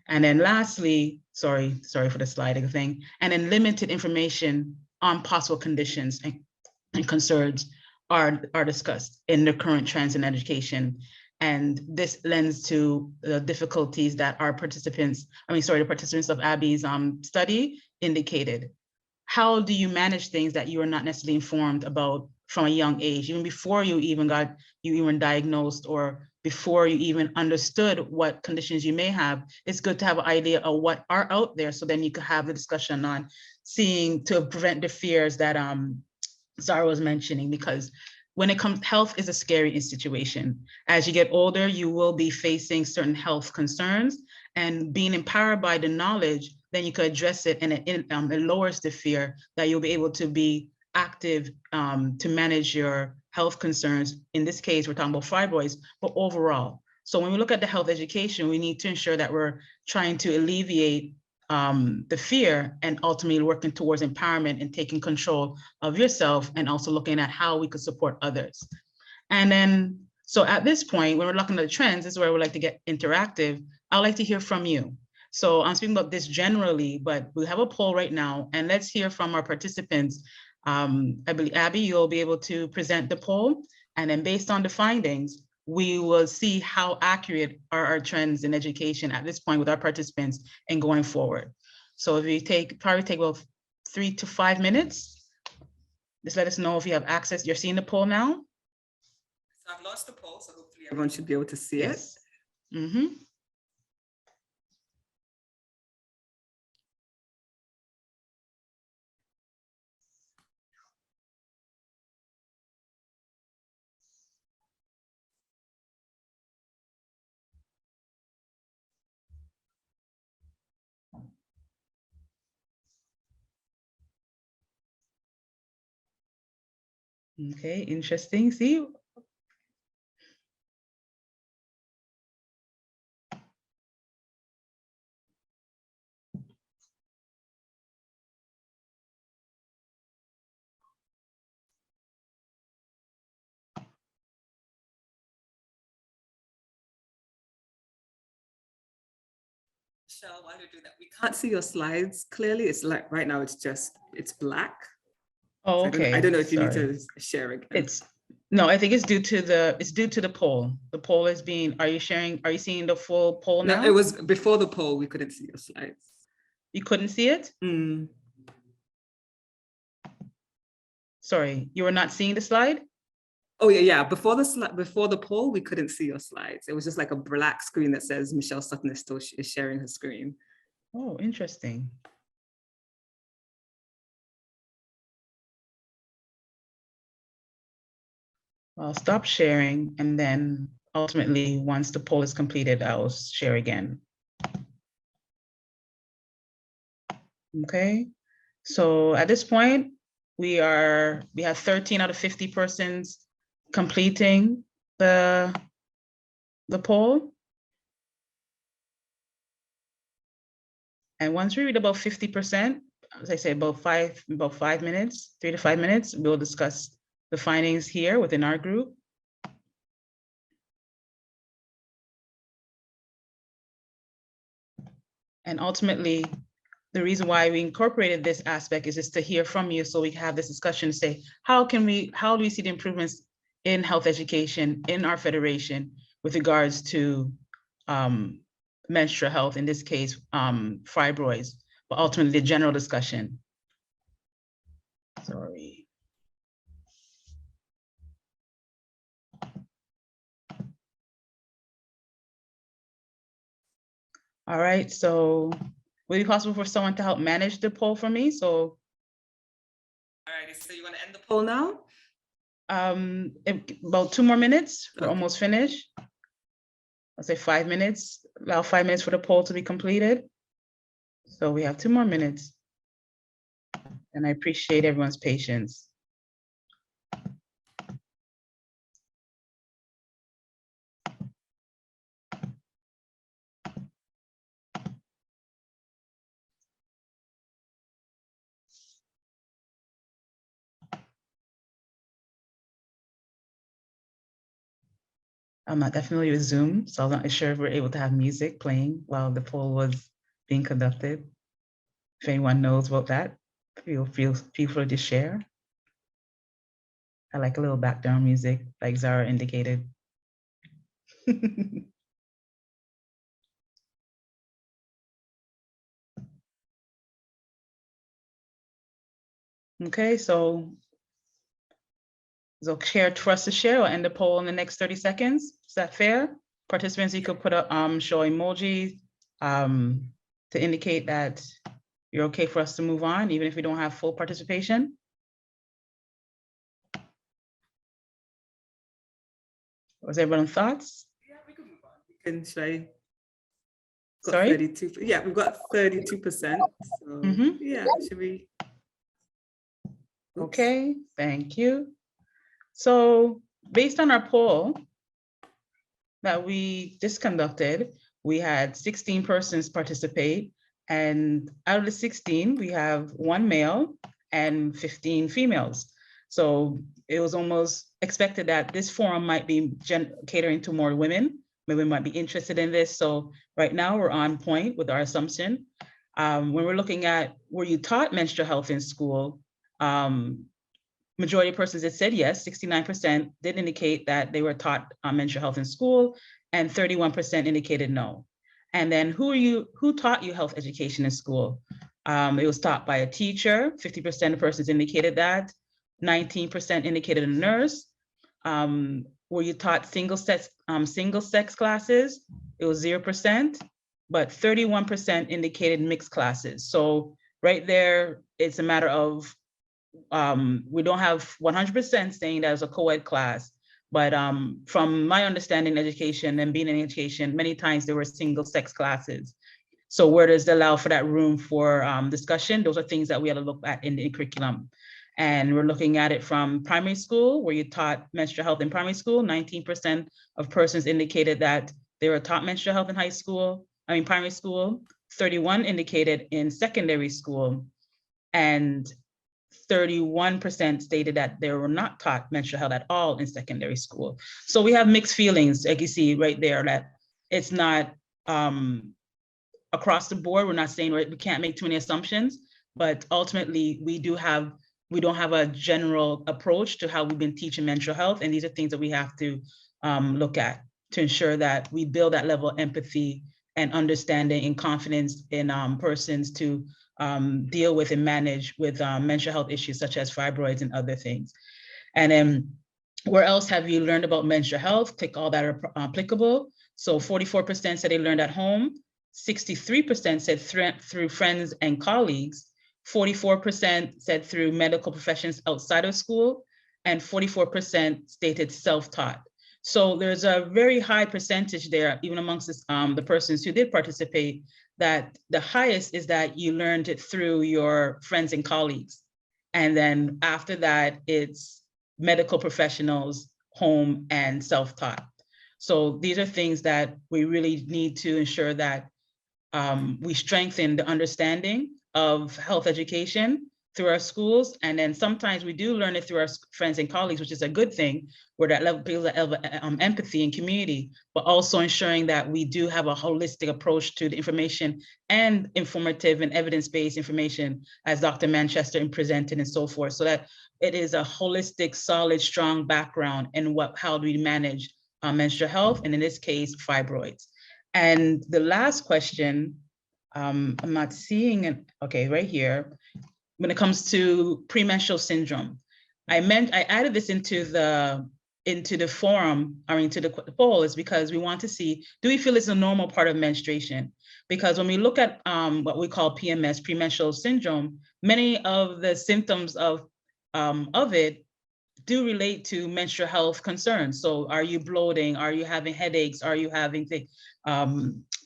And then lastly, sorry for the sliding thing, and then limited information on possible conditions and concerns are discussed in the current trends in education. And this lends to the difficulties that our participants, the participants of Abby's study indicated. How do you manage things that you are not necessarily informed about from a young age, even before you even diagnosed or before you even understood what conditions you may have? It's good to have an idea of what are out there, so then you could have the discussion on seeing to prevent the fears that Zahra was mentioning, because when it comes, health is a scary situation. As you get older, you will be facing certain health concerns, and being empowered by the knowledge, then you could address it, and it lowers the fear that you'll be able to be active to manage your health concerns. In this case, we're talking about fibroids, but overall. So when we look at the health education, we need to ensure that we're trying to alleviate the fear and ultimately working towards empowerment and taking control of yourself, and also looking at how we could support others. And then, so at this point, when we're looking at the trends, this is where we'd like to get interactive. I'd like to hear from you. So I'm speaking about this generally, but we have a poll right now, and let's hear from our participants. I believe, Abby, you'll be able to present the poll, and then based on the findings, we will see how accurate are our trends in education at this point with our participants and going forward. So if you probably take about 3 to 5 minutes, just let us know if you have access. You're seeing the poll now? So I've launched the poll, so hopefully everyone should be able to see it. Mm-hmm. Okay, interesting. See? Michelle, while you do that, we can't see your slides clearly. It's like right now it's black. Oh, okay. So I don't know if you need to share again. No, I think it's due to the poll. The poll is being, are you seeing the full poll now? No, it was before the poll, we couldn't see your slides. You couldn't see it? Mm. Sorry, you were not seeing the slide? Oh yeah. Before the poll, we couldn't see your slides. It was just like a black screen that says Michelle Sutton is still sharing her screen. Oh, interesting. I'll stop sharing, and then ultimately, once the poll is completed, I'll share again. Okay, so at this point, we have 13 out of 50 persons completing the poll. And once we read about 50%, as I say, about 5 minutes, 3 to 5 minutes, we'll discuss the findings here within our group. And ultimately, the reason why we incorporated this aspect is just to hear from you, so we can have this discussion and say, how do we see the improvements in health education in our federation with regards to menstrual health, in this case, fibroids, but ultimately the general discussion. Sorry. All right, so would it be possible for someone to help manage the poll for me? So. All right, so you want to end the poll now? About 2 more minutes. We're Okay. almost finished. I'll say 5 minutes. Allow 5 minutes for the poll to be completed. So we have 2 more minutes. And I appreciate everyone's patience. I'm not that familiar with Zoom, so I'm not sure if we're able to have music playing while the poll was being conducted. If anyone knows about that, feel free to share. I like a little background music, like Zahra indicated. Okay, so it's okay for us to share or end the poll in the next 30 seconds. Is that fair? Participants, you could put a show emoji to indicate that you're okay for us to move on, even if we don't have full participation. Was everyone's thoughts? Yeah, we can move on. We can say. Sorry? 32. Yeah, we've got 32%. So yeah, should we? Oops. Okay, thank you. So based on our poll that we just conducted, we had 16 persons participate, and out of the 16, we have 1 male and 15 females. So it was almost expected that this forum might be catering to more women. Maybe we might be interested in this. So right now we're on point with our assumption. When we're looking at, were you taught menstrual health in school? Majority of persons that said yes, 69% did indicate that they were taught menstrual health in school, and 31% indicated no. And then who taught you health education in school? It was taught by a teacher, 50% of persons indicated that, 19% indicated a nurse. Were you taught single sex classes? It was 0%, but 31% indicated mixed classes. So right there, it's a matter of we don't have 100% saying that it's a co-ed class, but from my understanding in education and being in education, many times there were single sex classes. So where does it allow for that room for discussion? Those are things that we have to look at in the curriculum. And we're looking at it from primary school, where you taught menstrual health in primary school. 19% of persons indicated that they were taught menstrual health in primary school. 31 indicated in secondary school, and 31% stated that they were not taught menstrual health at all in secondary school. So we have mixed feelings, like you see right there, that it's not across the board. We're not saying we can't make too many assumptions, but ultimately we don't have a general approach to how we've been teaching menstrual health. And these are things that we have to look at to ensure that we build that level of empathy and understanding and confidence in persons to deal with and manage with menstrual health issues such as fibroids and other things. And then where else have you learned about menstrual health? Click all that are applicable. So 44% said they learned at home, 63% said through friends and colleagues, 44% said through medical professions outside of school, and 44% stated self-taught. So there's a very high percentage there, even amongst the persons who did participate, that the highest is that you learned it through your friends and colleagues. And then after that, it's medical professionals, home, and self-taught. So these are things that we really need to ensure that we strengthen the understanding of health education through our schools. And then sometimes we do learn it through our friends and colleagues, which is a good thing, where that level builds empathy and community, but also ensuring that we do have a holistic approach to the information and informative and evidence-based information, as Dr. Manchester presented and so forth, so that it is a holistic, solid, strong background in how do we manage menstrual health, and in this case, fibroids. And the last question, I'm not seeing it, okay, right here. When it comes to premenstrual syndrome, I added this into the forum, or into the poll, is because we want to see, do we feel it's a normal part of menstruation? Because when we look at what we call PMS, premenstrual syndrome, many of the symptoms of it do relate to menstrual health concerns. So are you bloating? Are you having headaches? Are you having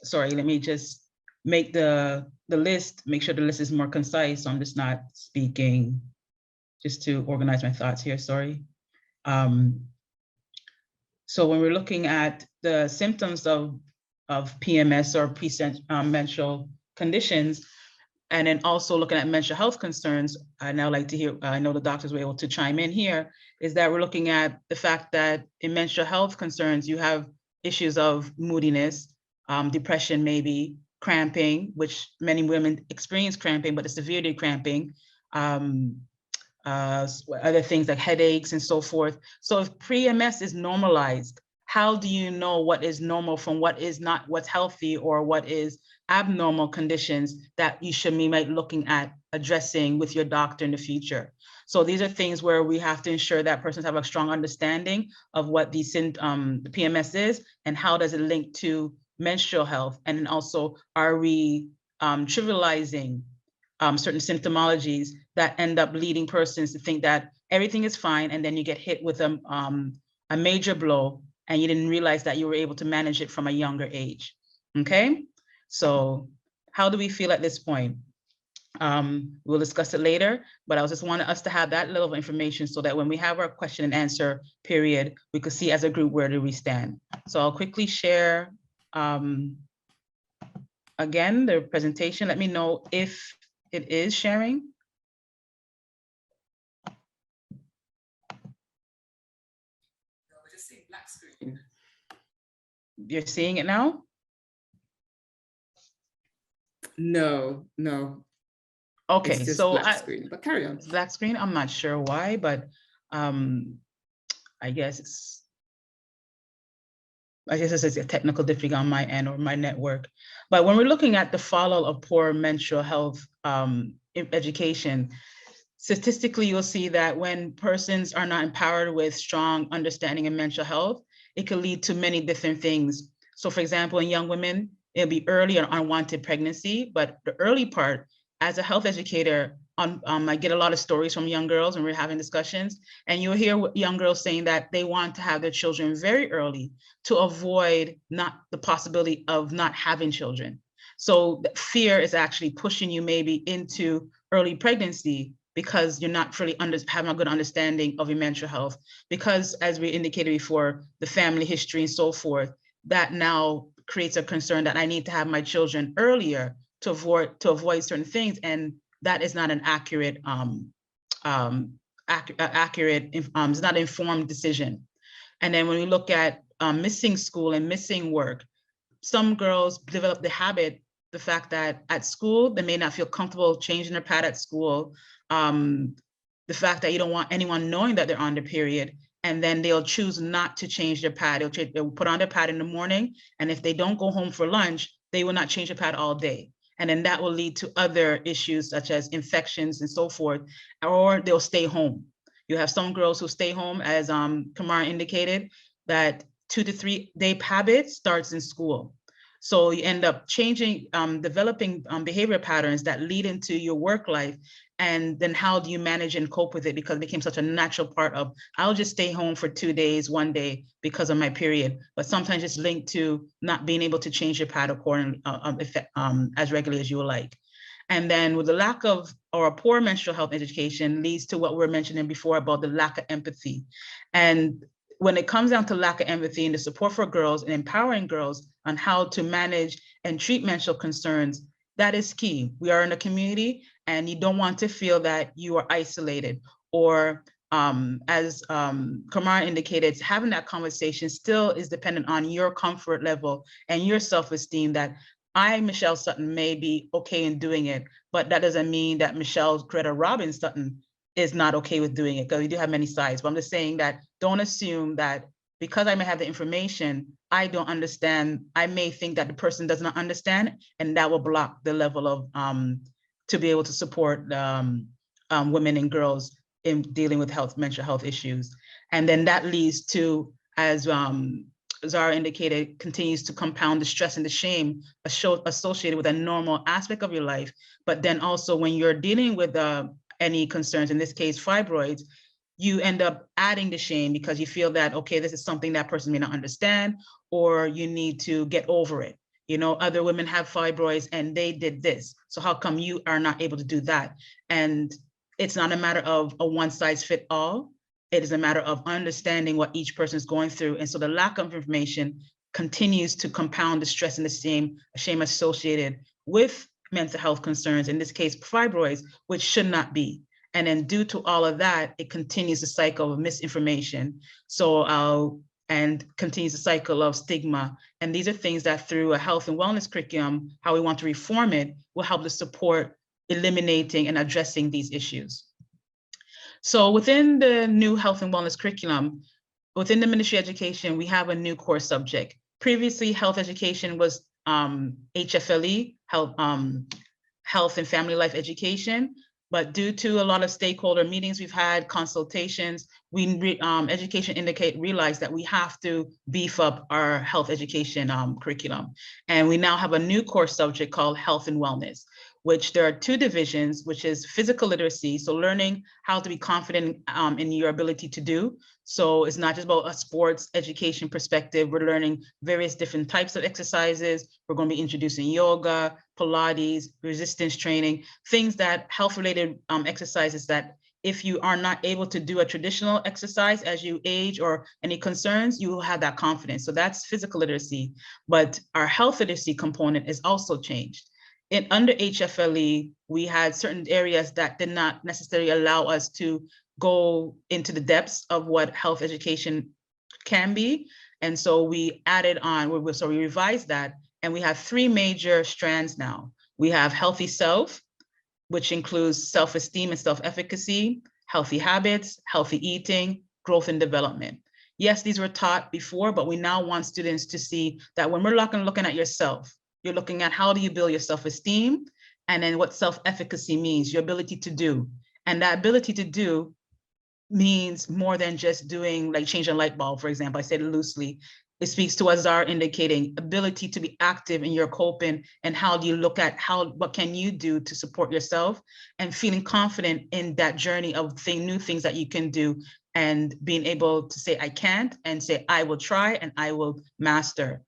sorry, let me just make the list, make sure the list is more concise. So I'm just not speaking, just to organize my thoughts here, sorry. So when we're looking at the symptoms of PMS or premenstrual conditions, and then also looking at menstrual health concerns, I'd now like to hear, I know the doctors were able to chime in here, is that we're looking at the fact that in menstrual health concerns, you have issues of moodiness, depression maybe, cramping, which many women experience cramping, but the severity of cramping, other things like headaches and so forth. So if PMS is normalized, how do you know what is normal from what is not, what's healthy, or what is abnormal conditions that you should be looking at addressing with your doctor in the future? So these are things where we have to ensure that persons have a strong understanding of what the PMS is and how does it link to menstrual health. And then also, are we trivializing certain symptomologies that end up leading persons to think that everything is fine, and then you get hit with a major blow and you didn't realize that you were able to manage it from a younger age, okay? So how do we feel at this point? We'll discuss it later, but I just wanted us to have that level of information so that when we have our question and answer period, we could see as a group, where do we stand? So I'll quickly share again the presentation. Let me know if it is sharing. We're just seeing black screen. You're seeing it now? No. Okay, it's just so black screen, but carry on. Black screen, I'm not sure why, but I guess it's a technical difficulty on my end or my network. But when we're looking at the fallout of poor menstrual health education, statistically, you'll see that when persons are not empowered with strong understanding of menstrual health, it can lead to many different things. So for example, in young women, it'll be early or unwanted pregnancy, but the early part, as a health educator, I get a lot of stories from young girls when we're having discussions, and you'll hear young girls saying that they want to have their children very early to avoid not the possibility of not having children. So fear is actually pushing you maybe into early pregnancy because you're not really having a good understanding of your menstrual health. Because as we indicated before, the family history and so forth, that now creates a concern that I need to have my children earlier to avoid certain things, and that is not an accurate, it's not an informed decision. And then when we look at missing school and missing work, some girls develop the habit, the fact that at school they may not feel comfortable changing their pad at school, the fact that you don't want anyone knowing that they're on their period, and then they'll choose not to change their pad. They'll put on their pad in the morning, and if they don't go home for lunch, they will not change their pad all day. And then that will lead to other issues such as infections and so forth, or they'll stay home. You have some girls who stay home, as Camara indicated, that 2 to 3 day habit starts in school. So you end up changing, developing behavior patterns that lead into your work life, And then how do you manage and cope with it? Because it became such a natural part of, I'll just stay home for 2 days, 1 day because of my period. But sometimes it's linked to not being able to change your pad accordingly, as regularly as you would like. And then with the lack of, or a poor menstrual health education leads to what we were mentioning before about the lack of empathy. And when it comes down to lack of empathy and the support for girls and empowering girls on how to manage and treat menstrual concerns, that is key. We are in a community and you don't want to feel that you are isolated, or as Camara indicated, having that conversation still is dependent on your comfort level and your self-esteem, that I, Michelle Sutton, may be okay in doing it, but that doesn't mean that Michelle Greta Robin Sutton is not okay with doing it, because we do have many sides. But I'm just saying that don't assume that because I may have the information, I don't understand. I may think that the person does not understand, and that will block the level of to be able to support women and girls in dealing with mental health issues. And then that leads to, as Zahra indicated, continues to compound the stress and the shame associated with a normal aspect of your life. But then also when you're dealing with any concerns, in this case, fibroids, you end up adding the shame because you feel that, okay, this is something that person may not understand, or you need to get over it. You know, other women have fibroids and they did this, so how come you are not able to do that? And it's not a matter of a one size fit all. It is a matter of understanding what each person is going through. And so the lack of information continues to compound the stress and the shame associated with mental health concerns, in this case, fibroids, which should not be. And then due to all of that, it continues the cycle of misinformation. And continues the cycle of stigma. And these are things that through a health and wellness curriculum, how we want to reform it, will help to support eliminating and addressing these issues. So within the new health and wellness curriculum, within the Ministry of Education, we have a new core subject. Previously, health education was HFLE, health and family life education. But due to a lot of stakeholder meetings we've had, consultations, Education realized that we have to beef up our health education curriculum. And we now have a new core subject called Health and Wellness, which there are 2 divisions, which is physical literacy, so learning how to be confident in your ability to do. So it's not just about a sports education perspective. We're learning various different types of exercises. We're going to be introducing yoga, Pilates, resistance training, things that health-related exercises that if you are not able to do a traditional exercise as you age or any concerns, you will have that confidence. So that's physical literacy. But our health literacy component is also changed. Under HFLE, we had certain areas that did not necessarily allow us to go into the depths of what health education can be. And so we added on, so we revised that, and we have 3 major strands now. We have healthy self, which includes self-esteem and self-efficacy, healthy habits, healthy eating, growth and development. Yes, these were taught before, but we now want students to see that when we're looking at yourself, you're looking at how do you build your self-esteem, and then what self-efficacy means, your ability to do. And that ability to do means more than just doing, like changing a light bulb, for example. I said it loosely. It speaks to, as Zahra indicating, ability to be active in your coping, and how do you look at what can you do to support yourself, and feeling confident in that journey of new things that you can do, and being able to say, I can't, and say, I will try and I will master.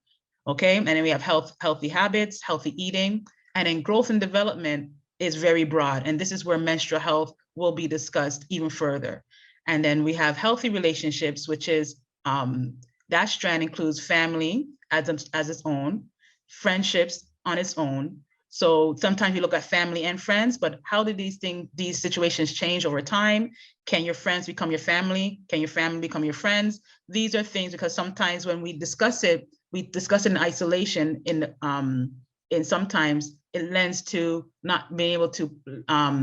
Okay, and then we have healthy habits, healthy eating, and then growth and development is very broad. And this is where menstrual health will be discussed even further. And then we have healthy relationships, which is, that strand includes family as its own, friendships on its own. So sometimes you look at family and friends, but how did these situations change over time? Can your friends become your family? Can your family become your friends? These are things, because sometimes when we discuss it in isolation, and sometimes it lends to not being able to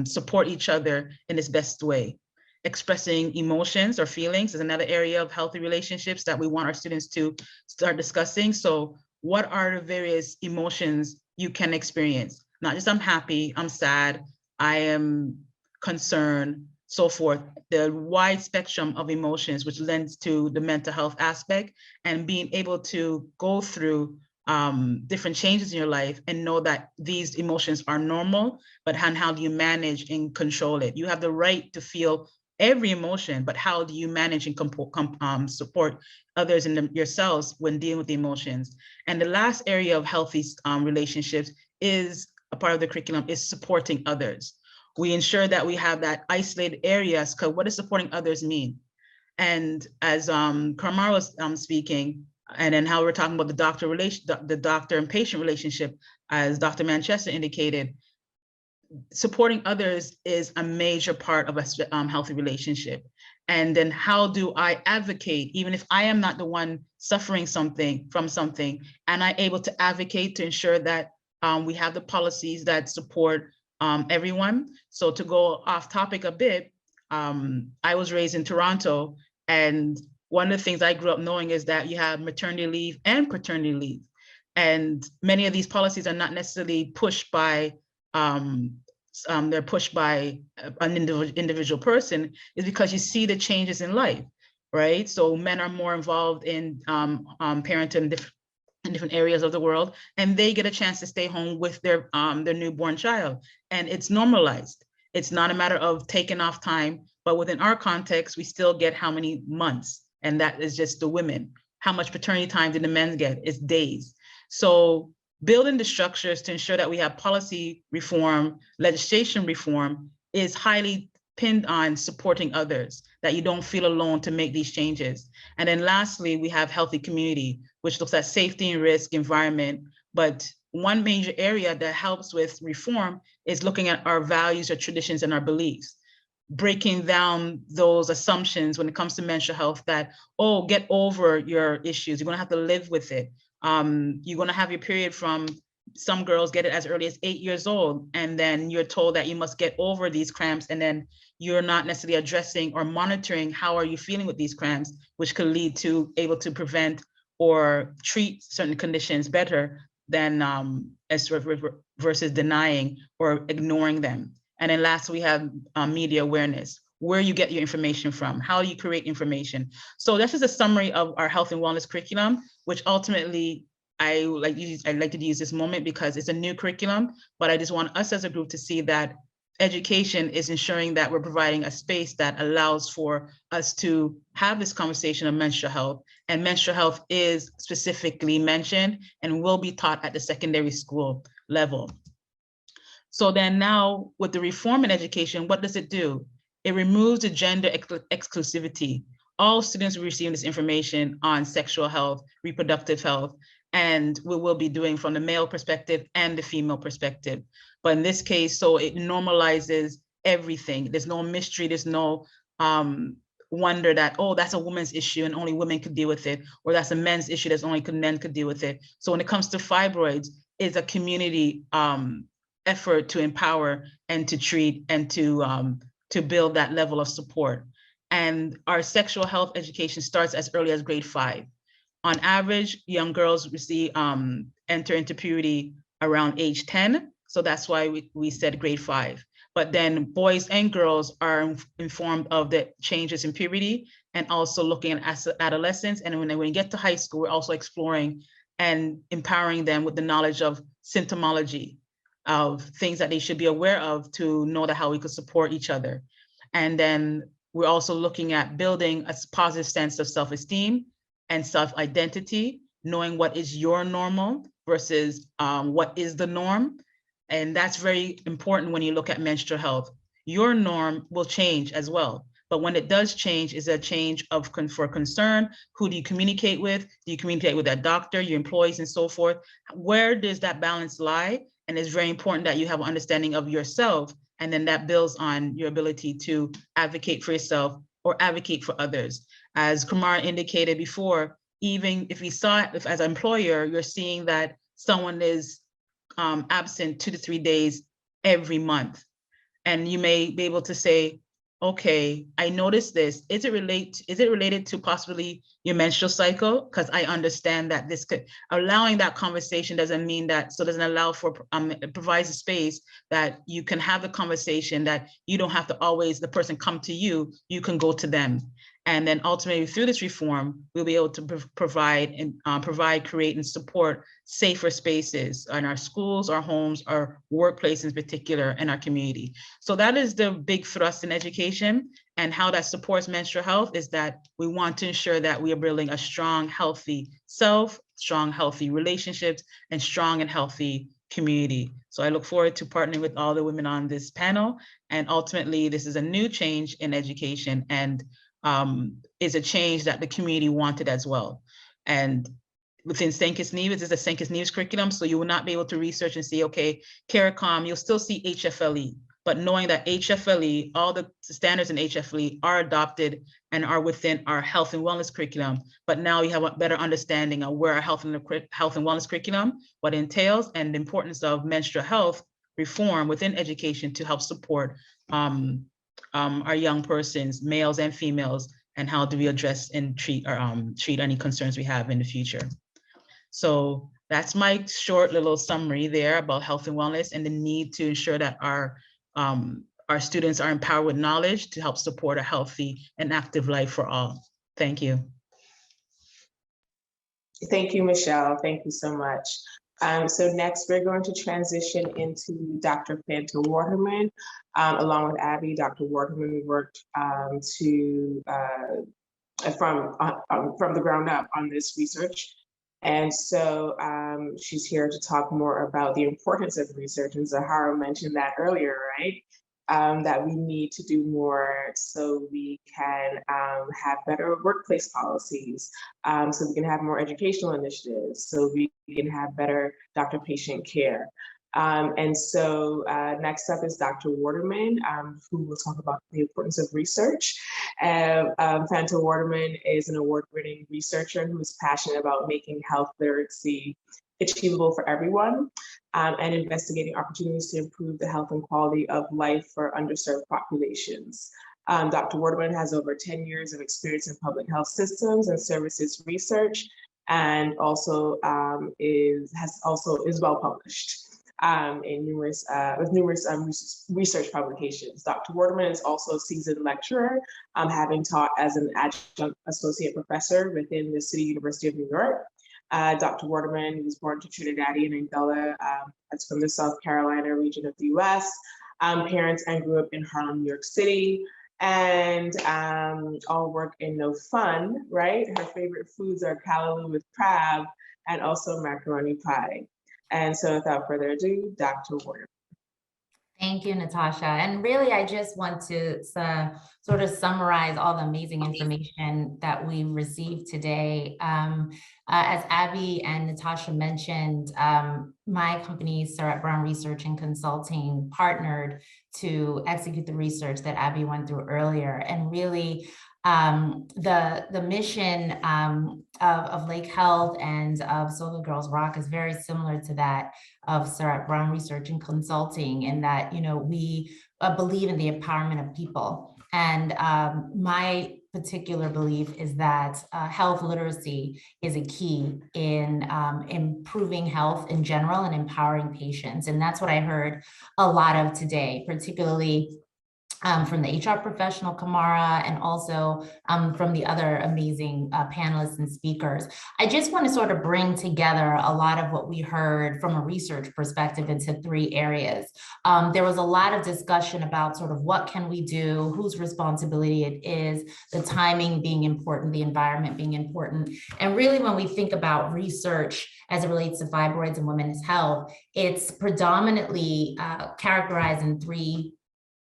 support each other in its best way. Expressing emotions or feelings is another area of healthy relationships that we want our students to start discussing. So what are the various emotions you can experience? Not just I'm happy, I'm sad, I am concerned, so forth. The wide spectrum of emotions, which lends to the mental health aspect, and being able to go through different changes in your life and know that these emotions are normal, but how do you manage and control it? You have the right to feel every emotion, but how do you manage and support others and yourselves when dealing with the emotions? And the last area of healthy relationships is a part of the curriculum is supporting others. We ensure that we have that isolated areas, because what does supporting others mean? And as Camara was speaking, and then how we're talking about the doctor and patient relationship, as Dr. Manchester indicated, supporting others is a major part of a healthy relationship. And then how do I advocate, even if I am not the one suffering from something, and I'm able to advocate to ensure that we have the policies that support everyone. So to go off topic a bit, I was raised in Toronto, and one of the things I grew up knowing is that you have maternity leave and paternity leave. And many of these policies are not necessarily pushed by, they're pushed by an individual person, is because you see the changes in life, right? So men are more involved in parenting in different areas of the world, and they get a chance to stay home with their newborn child, and it's normalized. It's not a matter of taking off time, but within our context, we still get how many months, and that is just the women. How much paternity time did the men get? It's days. So building the structures to ensure that we have policy reform, legislation reform is highly pinned on supporting others, that you don't feel alone to make these changes. And then lastly, we have healthy community, which looks at safety and risk, environment. But one major area that helps with reform is looking at our values, our traditions, and our beliefs, breaking down those assumptions when it comes to menstrual health that, oh, get over your issues. You're gonna have to live with it. You're gonna have your period from, some girls get it as early as 8 years old, and then you're told that you must get over these cramps, and then you're not necessarily addressing or monitoring how are you feeling with these cramps, which could lead to able to prevent or treat certain conditions better than versus denying or ignoring them. And then last, we have media awareness, where you get your information from, how you create information. So this is a summary of our health and wellness curriculum, which ultimately I like to use this moment because it's a new curriculum, but I just want us as a group to see that education is ensuring that we're providing a space that allows for us to have this conversation of menstrual health. And menstrual health is specifically mentioned and will be taught at the secondary school level. So then now with the reform in education, what does it do? It removes the gender exclusivity. All students will receive this information on sexual health, reproductive health, and we will be doing from the male perspective and the female perspective. But in this case, so it normalizes everything. There's no mystery, there's no wonder that, oh, that's a woman's issue and only women could deal with it, or that's a men's issue that's only men could deal with it. So when it comes to fibroids, it's a community effort to empower and to treat and to build that level of support. And our sexual health education starts as early as grade 5. On average, young girls receive enter into puberty around age 10. So that's why we said grade 5. But then boys and girls are informed of the changes in puberty and also looking at adolescence. And when they get to high school, we're also exploring and empowering them with the knowledge of symptomology, of things that they should be aware of to know that how we could support each other. And then we're also looking at building a positive sense of self-esteem and self-identity, knowing what is your normal versus what is the norm. And that's very important when you look at menstrual health. Your norm will change as well. But when it does change, is a change of for concern. Who do you communicate with? Do you communicate with that doctor, your employees, and so forth? Where does that balance lie? And it's very important that you have an understanding of yourself, and then that builds on your ability to advocate for yourself or advocate for others. As Camara indicated before, even if we saw it, if as an employer, you're seeing that someone is absent 2 to 3 days every month, and you may be able to say, okay, I noticed this. Is it related to possibly your menstrual cycle? Because I understand that this could, allowing that conversation doesn't mean that, so doesn't allow for, it provides a space that you can have a conversation, that you don't have to always, the person come to you, you can go to them. And then ultimately through this reform, we'll be able to provide, create, and support safer spaces in our schools, our homes, our workplace in particular, and our community. So that is the big thrust in education, and how that supports menstrual health is that we want to ensure that we are building a strong, healthy self, strong, healthy relationships, and strong and healthy community. So I look forward to partnering with all the women on this panel. And ultimately, this is a new change in education, and is a change that the community wanted as well. And within St. Kitts Nevis is a St. Kitts Nevis curriculum, so you will not be able to research and see, okay, CARICOM, you'll still see HFLE, but knowing that HFLE, all the standards in HFLE are adopted and are within our health and wellness curriculum, but now you have a better understanding of where our health and wellness curriculum, what it entails, and the importance of menstrual health reform within education to help support our young persons, males and females, and how do we address and treat any concerns we have in the future. So that's my short little summary there about health and wellness and the need to ensure that our students are empowered with knowledge to help support a healthy and active life for all. Thank you. Thank you, Michelle. Thank you so much. So next, we're going to transition into Dr. Fanta Waterman. Along with Abby, Dr. Waterman worked from the ground up on this research. And so she's here to talk more about the importance of research. And Zahra mentioned that earlier, right? That we need to do more so we can have better workplace policies, so we can have more educational initiatives, so we can have better doctor-patient care. And so next up is Dr. Waterman, who will talk about the importance of research. Fanta Waterman is an award-winning researcher who is passionate about making health literacy achievable for everyone, and investigating opportunities to improve the health and quality of life for underserved populations. Dr. Waterman has over 10 years of experience in public health systems and services research, and also is well published in numerous research publications. Dr. Waterman is also a seasoned lecturer, having taught as an adjunct associate professor within the City University of New York. Dr. Waterman was born to Trinidadian and Gullah, that's from the South Carolina region of the US, parents, and grew up in Harlem, New York City, and all work in no fun, right? Her favorite foods are callaloo with crab and also macaroni pie. And so without further ado, Dr. Waterman. Thank you, Natasha. And really, I just want to sort of summarize all the amazing information that we received today. As Abby and Natasha mentioned, my company, Serrette Brown Research and Consulting, partnered to execute the research that Abby went through earlier. And really, the mission of Lake Health and of Soca Girls Rock is very similar to that of Serrette Brown Research and Consulting, in that, you know, we believe in the empowerment of people. And my particular belief is that health literacy is a key in improving health in general and empowering patients. And that's what I heard a lot of today, particularly from the HR professional, Camara, and also from the other amazing panelists and speakers. I just want to sort of bring together a lot of what we heard from a research perspective into 3 areas. There was a lot of discussion about sort of what can we do, whose responsibility it is, the timing being important, the environment being important. And really, when we think about research as it relates to fibroids and women's health, it's predominantly characterized in 3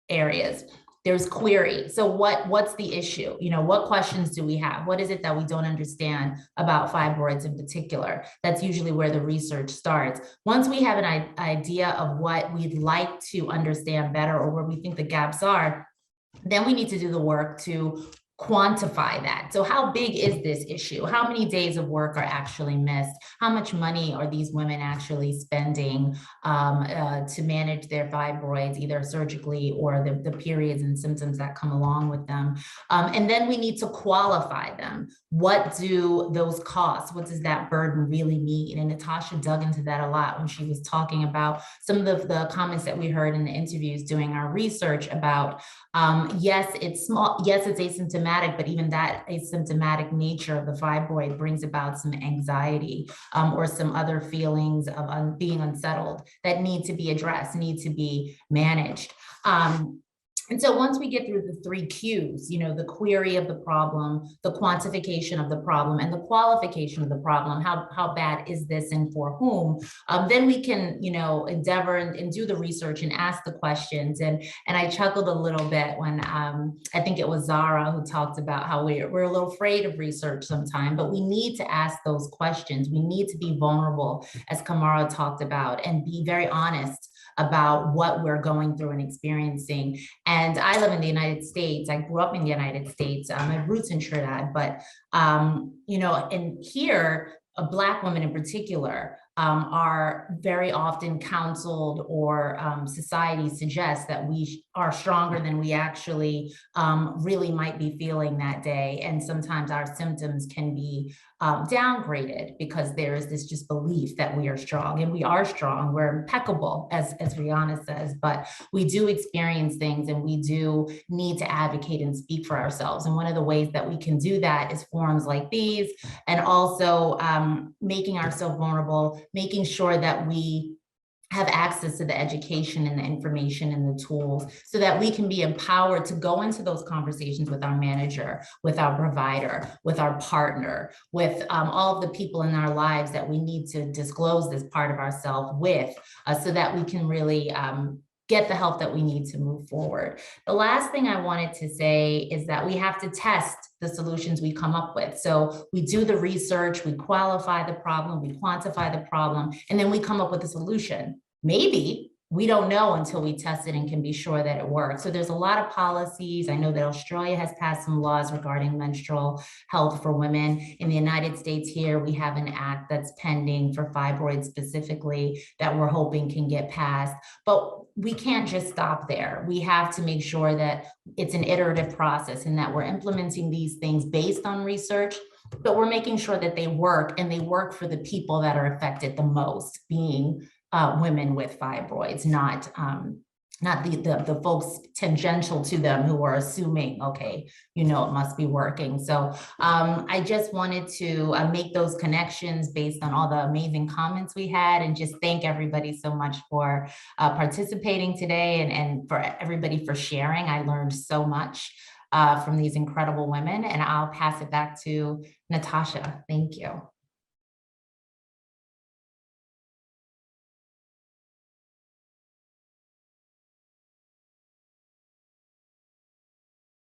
areas. There's query. So what's the issue? You know, what questions do we have? What is it that we don't understand about fibroids in particular? That's usually where the research starts. Once we have an idea of what we'd like to understand better or where we think the gaps are, then we need to do the work to quantify that. So how big is this issue? How many days of work are actually missed? How much money are these women actually spending to manage their fibroids, either surgically or the periods and symptoms that come along with them? And then we need to qualify them. What do those cost? What does that burden really mean? And Natasha dug into that a lot when she was talking about some of the comments that we heard in the interviews doing our research about, yes, it's small, yes, it's asymptomatic, asymptomatic, but even that asymptomatic nature of the fibroid brings about some anxiety or some other feelings of being unsettled that need to be addressed, need to be managed. And so once we get through the 3 Qs, you know, the query of the problem, the quantification of the problem, and the qualification of the problem, how bad is this and for whom, then we can, you know, endeavor and do the research and ask the questions. And I chuckled a little bit when I think it was Zahra who talked about how we're a little afraid of research sometimes, but we need to ask those questions. We need to be vulnerable, as Camara talked about, and be very honest about what we're going through and experiencing. And I live in the United States. I grew up in the United States. I have roots in Trinidad, but, you know, and here, Black women in particular are very often counseled, or society suggests that we are stronger than we actually really might be feeling that day. And sometimes our symptoms can be downgraded because there is this just belief that we are strong, and we are strong. We're impeccable, as Rihanna says, but we do experience things, and we do need to advocate and speak for ourselves. And one of the ways that we can do that is forums like these, and also making ourselves vulnerable, making sure that we have access to the education and the information and the tools so that we can be empowered to go into those conversations with our manager, with our provider, with our partner, with all of the people in our lives that we need to disclose this part of ourselves with, so that we can really get the help that we need to move forward. The last thing I wanted to say is that we have to test the solutions we come up with. So we do the research, we qualify the problem, we quantify the problem, and then we come up with a solution. Maybe we don't know until we test it and can be sure that it works. So there's a lot of policies. I know that Australia has passed some laws regarding menstrual health for women. In the United States here, we have an act that's pending for fibroids specifically that we're hoping can get passed. But we can't just stop there. We have to make sure that it's an iterative process and that we're implementing these things based on research, but we're making sure that they work, and they work for the people that are affected the most, being women with fibroids, not the folks tangential to them who are assuming, okay, you know, it must be working. So I just wanted to make those connections based on all the amazing comments we had, and just thank everybody so much for participating today, and for everybody for sharing. I learned so much from these incredible women, and I'll pass it back to Natasha. Thank you.